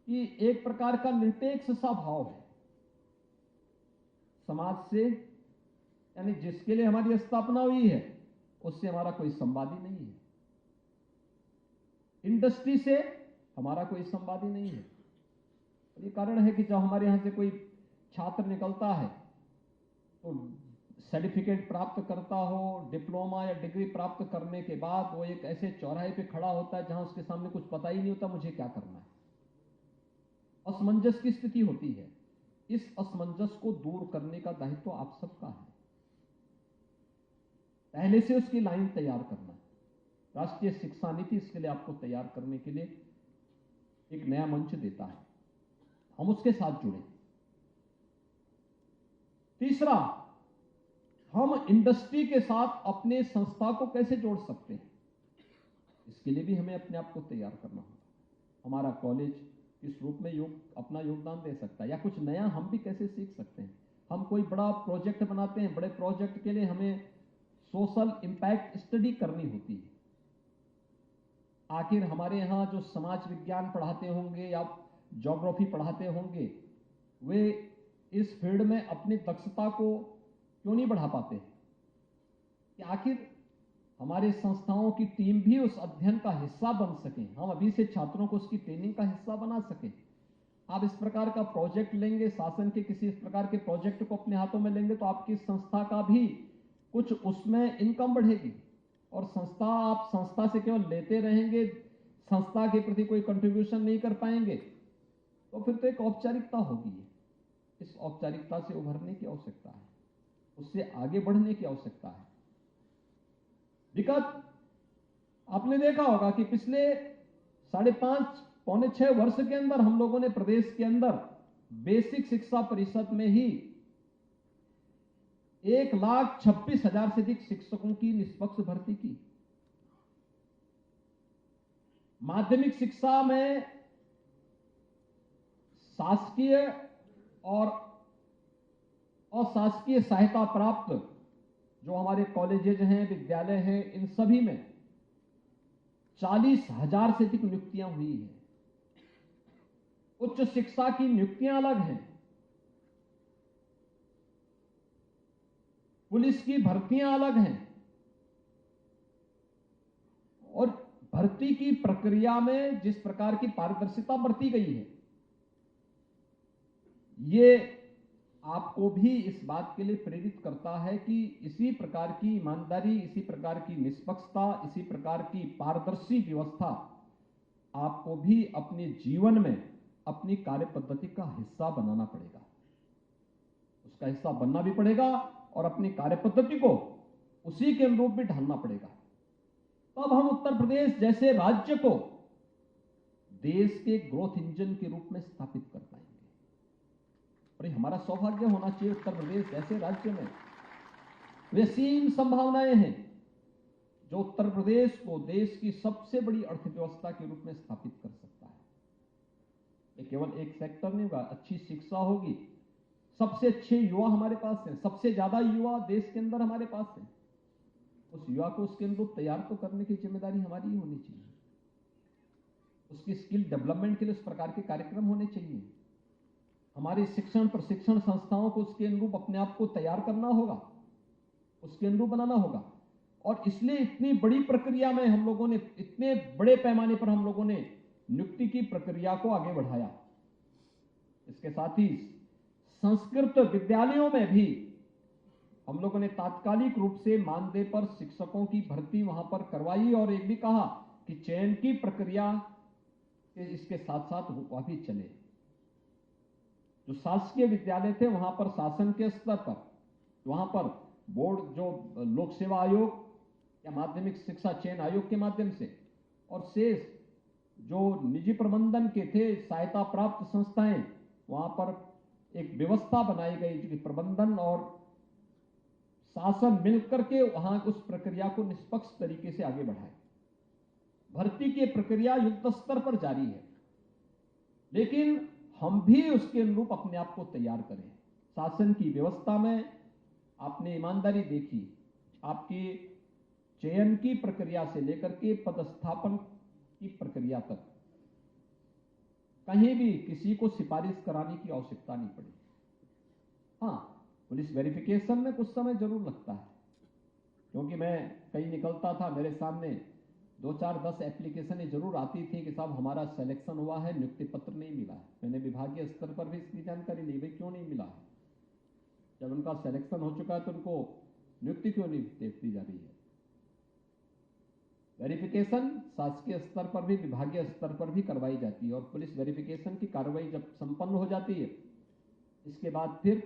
कि एक प्रकार का निरपेक्ष सा भाव है समाज से, यानी जिसके लिए हमारी स्थापना हुई है उससे हमारा कोई संवाद ही नहीं है, इंडस्ट्री से हमारा कोई संवाद ही नहीं है। और ये कारण है कि जब हमारे यहां से कोई छात्र निकलता है तो सर्टिफिकेट प्राप्त करता हो, डिप्लोमा या डिग्री प्राप्त करने के बाद वो एक ऐसे चौराहे पे खड़ा होता है जहां उसके सामने कुछ पता ही नहीं होता मुझे क्या करना है। असमंजस की स्थिति होती है। इस असमंजस को दूर करने का दायित्व आप सबका है। पहले से उसकी लाइन तैयार करना। राष्ट्रीय शिक्षा नीति इसके लिए आपको तैयार करने के लिए एक नया मंच देता है, हम उसके साथ जुड़े। तीसरा, हम इंडस्ट्री के साथ अपने संस्था को कैसे जोड़ सकते हैं, इसके लिए भी हमें अपने आप को तैयार करना होगा। हमारा कॉलेज किस रूप में अपना योगदान दे सकता है, या कुछ नया हम भी कैसे सीख सकते हैं। हम कोई बड़ा प्रोजेक्ट बनाते हैं, बड़े प्रोजेक्ट के लिए हमें सोशल इंपैक्ट स्टडी करनी होती है। आखिर हमारे यहाँ जो समाज विज्ञान पढ़ाते होंगे या ज्योग्राफी पढ़ाते होंगे, वे इस फील्ड में अपनी दक्षता को क्यों नहीं बढ़ा पाते कि आखिर हमारे संस्थाओं की टीम भी उस अध्ययन का हिस्सा बन सके, हम अभी से छात्रों को उसकी ट्रेनिंग का हिस्सा बना सके। आप इस प्रकार का प्रोजेक्ट लेंगे, शासन के किसी इस प्रकार के प्रोजेक्ट को अपने हाथों में लेंगे, तो आपकी संस्था का भी कुछ उसमें इनकम बढ़ेगी। और आप संस्था से केवल लेते रहेंगे, संस्था के प्रति कोई कंट्रीब्यूशन नहीं कर पाएंगे, तो फिर तो एक औपचारिकता होगी। इस औपचारिकता से उभरने की आवश्यकता है, उससे आगे बढ़ने की आवश्यकता है। विगत आपने देखा होगा कि पिछले 5.5 पौने 6 वर्ष के अंदर हम लोगों ने प्रदेश के अंदर बेसिक शिक्षा परिषद में ही 1,26,000 से अधिक शिक्षकों की निष्पक्ष भर्ती की। माध्यमिक शिक्षा में शासकीय और अशासकीय सहायता प्राप्त जो हमारे कॉलेजेज हैं, विद्यालय हैं, इन सभी में 40,000 से अधिक नियुक्तियां हुई हैं। उच्च शिक्षा की नियुक्तियां अलग हैं, पुलिस की भर्तियां अलग हैं, और भर्ती की प्रक्रिया में जिस प्रकार की पारदर्शिता बरती गई है, ये आपको भी इस बात के लिए प्रेरित करता है कि इसी प्रकार की ईमानदारी, इसी प्रकार की निष्पक्षता, इसी प्रकार की पारदर्शी व्यवस्था आपको भी अपने जीवन में अपनी कार्य पद्धति का हिस्सा बनाना पड़ेगा। उसका हिस्सा बनना भी पड़ेगा और अपनी कार्य पद्धति को उसी के अनुरूप भी ढालना पड़ेगा। तब हम उत्तर प्रदेश जैसे राज्य को देश के ग्रोथ इंजन के रूप में स्थापित कर पाएंगे। और ये हमारा सौभाग्य होना चाहिए, उत्तर प्रदेश जैसे राज्य में वे असीम संभावनाएं हैं जो उत्तर प्रदेश को देश की सबसे बड़ी अर्थव्यवस्था के रूप में स्थापित कर सकता है। ये केवल एक सेक्टर नहीं होगा, अच्छी शिक्षा होगी, सबसे अच्छे युवा हमारे पास हैं, सबसे ज्यादा युवा देश के अंदर हमारे पास हैं। उस युवा को उसके अनुरूप तैयार तो करने की जिम्मेदारी हमारी ही होनी चाहिए। उसकी स्किल डेवलपमेंट के लिए उस प्रकार के कार्यक्रम होने चाहिए। हमारी शिक्षण प्रशिक्षण संस्थाओं को उसके अनुरूप अपने आप को तैयार करना होगा, उसके अनुरूप बनाना होगा। और इसलिए इतनी बड़ी प्रक्रिया में हम लोगों ने, इतने बड़े पैमाने पर हम लोगों ने नियुक्ति की प्रक्रिया को आगे बढ़ाया। इसके साथ ही संस्कृत विद्यालयों में भी हम लोगों ने तात्कालिक रूप से मानदेय पर शिक्षकों की भर्ती वहां पर करवाई, और एक भी कहा कि चयन की प्रक्रिया इसके साथ साथ वह भी चले। जो शासकीय विद्यालय थे वहां पर शासन के स्तर पर, वहां पर बोर्ड जो लोक सेवा आयोग या माध्यमिक शिक्षा चयन आयोग के माध्यम से, और शेष जो निजी प्रबंधन के थे सहायता प्राप्त संस्थाएं, वहां पर एक व्यवस्था बनाई गई जो कि प्रबंधन और शासन मिलकर के वहां उस प्रक्रिया को निष्पक्ष तरीके से आगे बढ़ाए। भर्ती की प्रक्रिया युद्ध स्तर पर जारी है, लेकिन हम भी उसके अनुरूप अपने आप को तैयार करें। शासन की व्यवस्था में आपने ईमानदारी देखी, आपकी चयन की प्रक्रिया से लेकर के पदस्थापन की प्रक्रिया तक कहीं भी किसी को सिफारिश कराने की आवश्यकता नहीं पड़ी। हाँ, पुलिस वेरिफिकेशन में कुछ समय जरूर लगता है, क्योंकि मैं कहीं निकलता था, मेरे सामने 2-4-10 एप्लीकेशन जरूर आती थी कि साहब हमारा सिलेक्शन हुआ है, नियुक्ति पत्र नहीं मिला है। मैंने विभागीय स्तर पर भी इसकी जानकारी ली, भाई क्यों नहीं मिला है? जब उनका सिलेक्शन हो चुका है तो उनको नियुक्ति क्यों नहीं दी जा रही है? वेरिफिकेशन शासकीय स्तर पर भी, विभागीय स्तर पर भी करवाई जाती है, और पुलिस वेरिफिकेशन की कार्रवाई जब संपन्न हो जाती है, इसके बाद फिर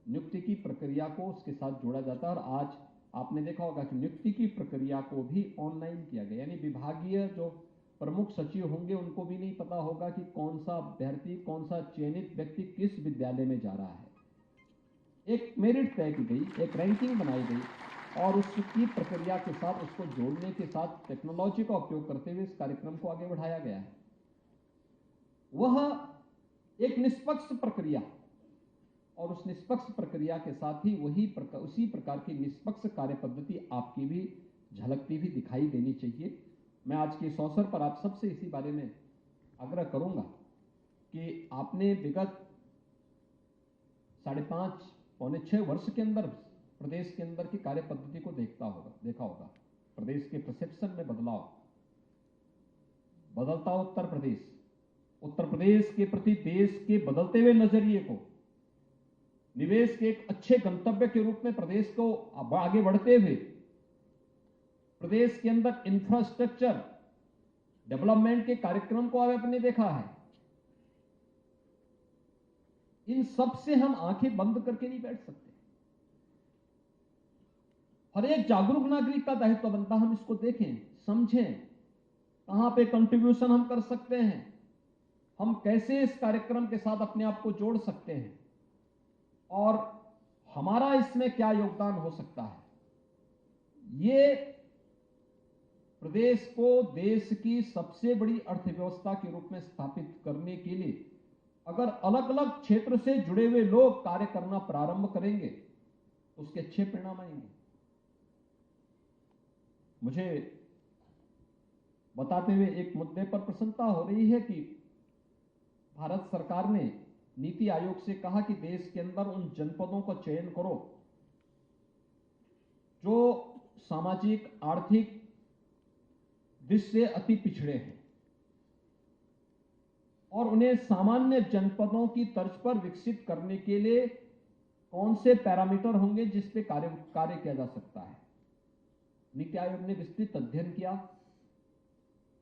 नियुक्ति की प्रक्रिया को उसके साथ जोड़ा जाता है। और आज आपने देखा होगा कि नियुक्ति की प्रक्रिया को भी ऑनलाइन किया गया, यानी विभागीय जो प्रमुख सचिव होंगे उनको भी नहीं पता होगा कि कौन सा अभ्यर्थी, कौन सा चयनित व्यक्ति किस विद्यालय में जा रहा है। एक मेरिट तय की गई, एक रैंकिंग बनाई गई और उसकी प्रक्रिया के साथ, उसको जोड़ने के साथ टेक्नोलॉजी का उपयोग करते हुए इस कार्यक्रम को आगे बढ़ाया गया है। वह एक निष्पक्ष प्रक्रिया, और उस निष्पक्ष प्रक्रिया के साथ ही उसी प्रकार की निष्पक्ष कार्य पद्धति आपकी भी झलकती हुई दिखाई देनी चाहिए। मैं आज के इस अवसर पर आप सबसे इसी बारे में आग्रह करूंगा कि आपने विगत 5.5 पौने 6 वर्ष के अंदर प्रदेश के अंदर की कार्य पद्धति को देखा होगा। प्रदेश के परसेप्शन में बदलाव, बदलता उत्तर प्रदेश के प्रति देश के बदलते हुए नजरिए को निवेश के एक अच्छे गंतव्य के रूप में प्रदेश को आगे बढ़ते हुए प्रदेश के अंदर इंफ्रास्ट्रक्चर डेवलपमेंट के कार्यक्रम को आपने देखा है। इन सब से हम आंखें बंद करके नहीं बैठ सकते। हर एक जागरूक नागरिक का दायित्व बनता, हम इसको देखें, समझें, कहां पे कंट्रीब्यूशन हम कर सकते हैं, हम कैसे इस कार्यक्रम के साथ अपने आप को जोड़ सकते हैं और हमारा इसमें क्या योगदान हो सकता है। ये प्रदेश को देश की सबसे बड़ी अर्थव्यवस्था के रूप में स्थापित करने के लिए अगर अलग अलग क्षेत्र से जुड़े हुए लोग कार्य करना प्रारंभ करेंगे तो उसके अच्छे परिणाम आएंगे। मुझे बताते हुए एक मुद्दे पर प्रसन्नता हो रही है कि भारत सरकार ने नीति आयोग से कहा कि देश के अंदर उन जनपदों का चयन करो जो सामाजिक, आर्थिक दृष्टि से अति पिछड़े हैं और उन्हें सामान्य जनपदों की तर्ज पर विकसित करने के लिए कौन से पैरामीटर होंगे जिस पे कार्य किया जा सकता है। नीति आयोग ने विस्तृत अध्ययन किया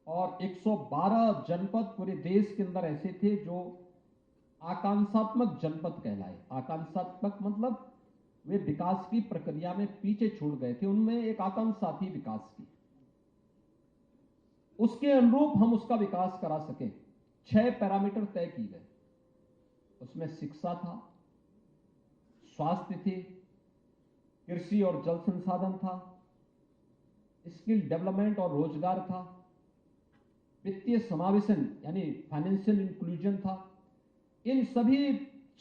और 112 जनपद पूरे देश के अंदर ऐसे थे जो आकांक्षात्मक जनपद कहलाए। आकांक्षात्मक मतलब वे विकास की प्रक्रिया में पीछे छूट गए थे, उनमें एक आकांक्षा थी विकास की, उसके अनुरूप हम उसका विकास करा सकें। 6 पैरामीटर तय किए गए, उसमें शिक्षा था, स्वास्थ्य थे, कृषि और जल संसाधन था, स्किल डेवलपमेंट और रोजगार था, वित्तीय समावेशन यानी फाइनेंशियल इंक्लूजन था। इन सभी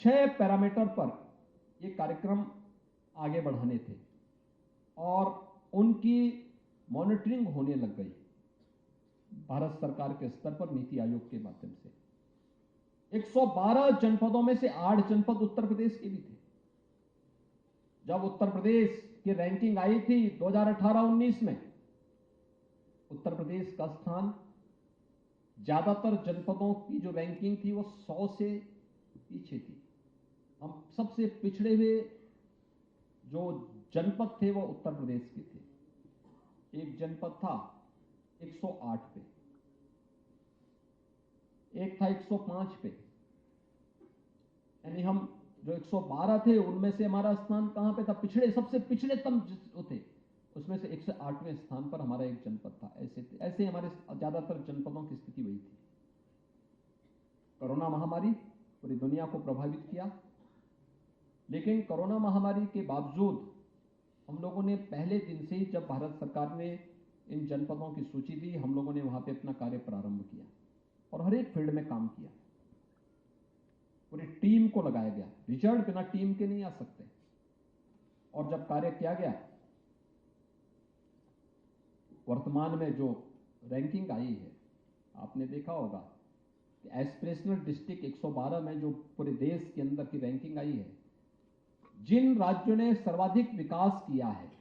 6 पैरामीटर पर ये कार्यक्रम आगे बढ़ाने थे और उनकी मॉनिटरिंग होने लग गई भारत सरकार के स्तर पर नीति आयोग के माध्यम से। 112 जनपदों में से 8 जनपद उत्तर प्रदेश के भी थे। जब उत्तर प्रदेश की रैंकिंग आई थी 2018-19 में, उत्तर प्रदेश का स्थान ज्यादातर जनपदों की जो रैंकिंग थी वो 100 से पीछे थी। हम सबसे पिछड़े हुए जो जनपद थे वो उत्तर प्रदेश के थे। एक जनपद था 108 पे, एक था 105 पे, यानी हम जो 112 थे उनमें से हमारा स्थान कहां पे था? पिछड़े, सबसे पिछड़ेतम थे, उसमें से 108वें स्थान पर हमारा एक जनपद था। ऐसे हमारे ज्यादातर जनपदों की स्थिति वही थी। कोरोना महामारी पूरी दुनिया को प्रभावित किया, लेकिन कोरोना महामारी के बावजूद हम लोगों ने पहले दिन से ही, जब भारत सरकार ने इन जनपदों की सूची दी, हम लोगों ने वहां पे अपना कार्य प्रारंभ किया और हर एक फील्ड में काम किया। पूरी टीम को लगाया गया, रिजल्ट बिना टीम के नहीं आ सकते। और जब कार्य किया गया, वर्तमान में जो रैंकिंग आई है, आपने देखा होगा कि एस्पिरेशनल डिस्ट्रिक्ट 112 में जो पूरे देश के अंदर की रैंकिंग आई है, जिन राज्यों ने सर्वाधिक विकास किया है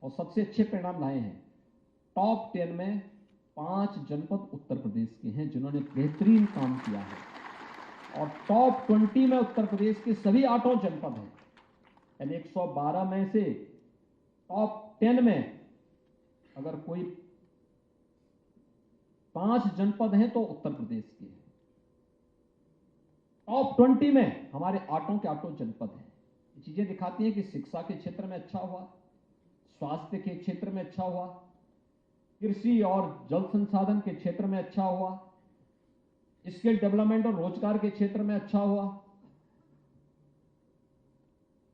और सबसे अच्छे परिणाम लाए हैं, टॉप 10 में 5 जनपद उत्तर प्रदेश के हैं जिन्होंने बेहतरीन काम किया है और टॉप 20 में उत्तर प्रदेश के सभी 8 जनपद हैं। यानी 112 में से टॉप 10 में अगर कोई 5 जनपद हैं तो उत्तर प्रदेश के हैं। टॉप 20 में हमारे 8 के 8 जनपद हैं। ये चीजें दिखाती हैं कि शिक्षा के क्षेत्र में अच्छा हुआ, स्वास्थ्य के क्षेत्र में अच्छा हुआ, कृषि और जल संसाधन के क्षेत्र में अच्छा हुआ, स्किल डेवलपमेंट और रोजगार के क्षेत्र में अच्छा हुआ,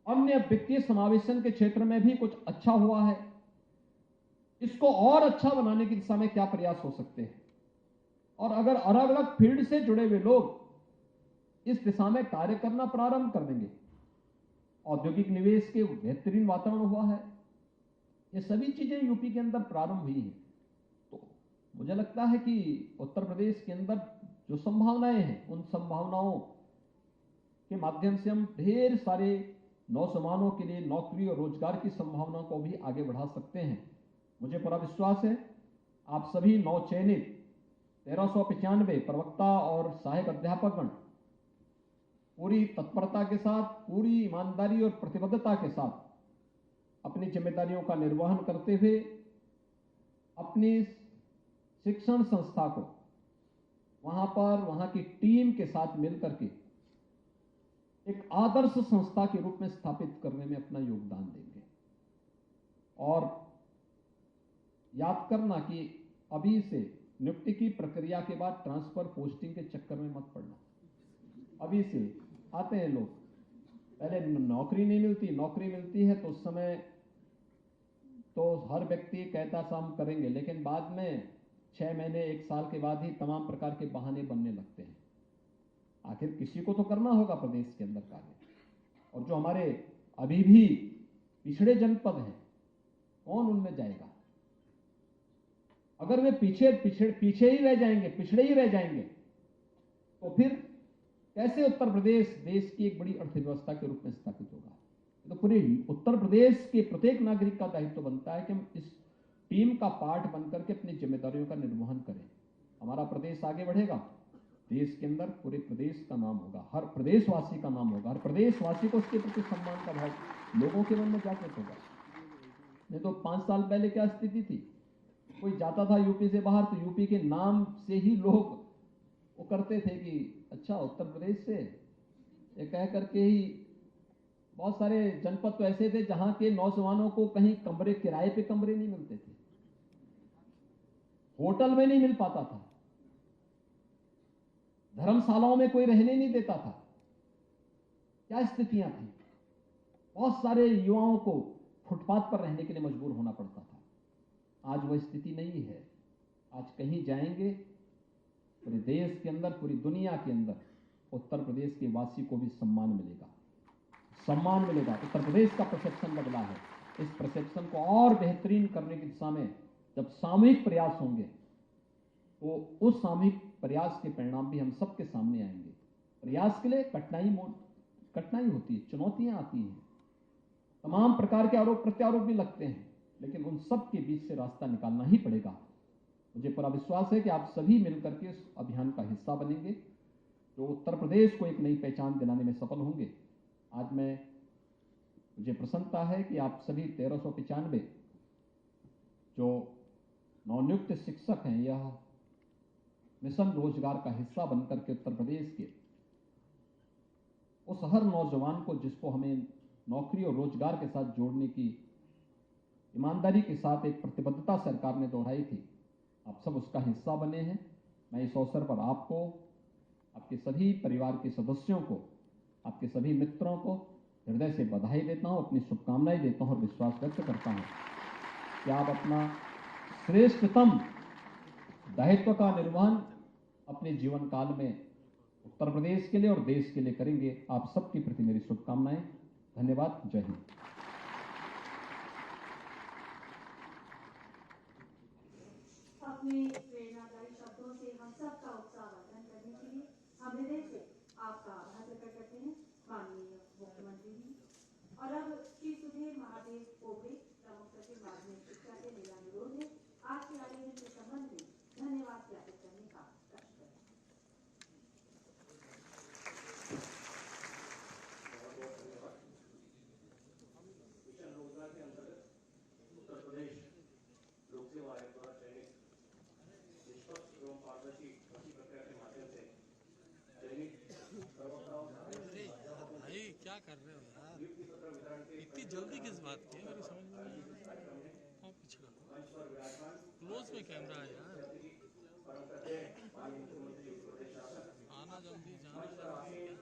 अन्य वित्तीय समावेशन के क्षेत्र में भी कुछ अच्छा हुआ है। इसको और अच्छा बनाने की दिशा में क्या प्रयास हो सकते हैं, और अगर अलग अलग फील्ड से जुड़े हुए लोग इस दिशा में कार्य करना प्रारंभ कर देंगे, औद्योगिक निवेश के बेहतरीन वातावरण हुआ है, ये सभी चीजें यूपी के अंदर प्रारंभ हुई हैं। तो मुझे लगता है कि उत्तर प्रदेश के अंदर जो संभावनाएं हैं, उन संभावनाओं के माध्यम से हम ढेर सारे नौजवानों के लिए नौकरी और रोजगार की संभावनाओं को भी आगे बढ़ा सकते हैं। मुझे पूरा विश्वास है आप सभी नवचयनित 1395 प्रवक्ता और सहायक अध्यापकगण पूरी तत्परता के साथ, पूरी ईमानदारी और प्रतिबद्धता के साथ अपनी जिम्मेदारियों का निर्वहन करते हुए अपनी शिक्षण संस्था को वहां की टीम के साथ मिलकर के एक आदर्श संस्था के रूप में स्थापित करने में अपना योगदान देंगे। और याद करना कि अभी से नियुक्ति की प्रक्रिया के बाद ट्रांसफर पोस्टिंग के चक्कर में मत पड़ना। अभी से आते हैं लोग, पहले नौकरी नहीं मिलती, नौकरी मिलती है तो उस समय तो हर व्यक्ति कहता था हम करेंगे, लेकिन बाद में 6 महीने 1 साल के बाद ही तमाम प्रकार के बहाने बनने लगते हैं। आखिर किसी को तो करना होगा प्रदेश के अंदर कार्य, और जो हमारे अभी भी पिछड़े जनपद हैं, कौन उनमें जाएगा? अगर वे पीछे ही रह जाएंगे, पिछड़े ही रह जाएंगे, तो फिर कैसे उत्तर प्रदेश देश की एक बड़ी अर्थव्यवस्था के रूप में स्थापित होगा? तो पूरे उत्तर प्रदेश के प्रत्येक नागरिक का दायित्व बनता है कि हम इस टीम का पार्ट बनकर के अपनी जिम्मेदारियों का निर्वहन करें। हमारा प्रदेश आगे बढ़ेगा, देश के अंदर पूरे प्रदेश का नाम होगा, हर प्रदेशवासी का नाम होगा, हर प्रदेशवासी को उसके प्रति सम्मान का भाव लोगों के मन में जागृत होगा। नहीं तो 5 साल पहले क्या स्थिति थी, कोई जाता था यूपी से बाहर तो यूपी के नाम से ही लोग वो करते थे कि अच्छा उत्तर प्रदेश से, ये कह करके ही बहुत सारे जनपद तो ऐसे थे जहां के नौजवानों को कहीं कमरे, किराए पे कमरे नहीं मिलते थे, होटल में नहीं मिल पाता था, धर्मशालाओं में कोई रहने नहीं देता था। क्या स्थितियां थी? बहुत सारे युवाओं को फुटपाथ पर रहने के लिए मजबूर होना पड़ता था। आज वह स्थिति नहीं है। आज कहीं जाएंगे, पूरे देश के अंदर, पूरी दुनिया के अंदर उत्तर प्रदेश के वासी को भी सम्मान मिलेगा, सम्मान मिलेगा। उत्तर प्रदेश का परसेप्शन बदला है। इस परसेप्शन को और बेहतरीन करने की दिशा में जब सामूहिक प्रयास होंगे तो उस सामूहिक प्रयास के परिणाम भी हम सबके सामने आएंगे। प्रयास के लिए कठिनाई होती है, चुनौतियां आती हैं, तमाम प्रकार के आरोप प्रत्यारोप भी लगते हैं, लेकिन उन सब के बीच से रास्ता निकालना ही पड़ेगा। मुझे पूरा विश्वास है कि आप सभी मिलकर के इस अभियान का हिस्सा बनेंगे, जो उत्तर प्रदेश को एक नई पहचान दिलाने में सफल होंगे। आज मुझे प्रसन्नता है कि आप सभी 1395 जो नवनियुक्त शिक्षक हैं, यह मिशन रोजगार का हिस्सा बनकर के उत्तर प्रदेश के उस हर नौजवान को जिसको हमें नौकरी और रोजगार के साथ जोड़ने की ईमानदारी के साथ एक प्रतिबद्धता सरकार ने दोहराई थी, आप सब उसका हिस्सा बने हैं। मैं इस अवसर पर आपको, आपके सभी परिवार के सदस्यों को, आपके सभी मित्रों को हृदय से बधाई देता हूं, अपनी शुभकामनाएं देता हूं और विश्वास व्यक्त करता हूं कि आप अपना श्रेष्ठतम दायित्व का निर्वहन अपने जीवन काल में उत्तर प्रदेश के लिए और देश के लिए करेंगे। आप सबके प्रति मेरी शुभकामनाएं। धन्यवाद। जय हिंद। अपने प्रेरणादायी शब्दों से हम सबका उत्साह वर्धन करने के लिए हम हृदय से आपका आभार प्रकट करते हैं माननीय मुख्यमंत्री जी। और अब श्री सुधीर महादेव पोबड़े, प्रमुख सचिव माध्यमिक शिक्षा से मेरा अनुरोध है आज के आयोजन के संबंध में धन्यवाद ज्ञापित करने का प्रश्न करें। मिशन रोजगार के अंतर्गत उत्तर प्रदेश लोक सेवा आयोग द्वारा चयनित निष्पक्ष एवं पारदर्शी भर्ती प्रक्रिया के माध्यम से चयनित प्रवक्ताओं भाई क्या कर रहे हो यार, इतनी जल्दी किस बात की है, मेरी समझ में नहीं। हाँ, पीछे क्लोज में में कैमरा है यार, आना जल्दी, जाना जल्दी।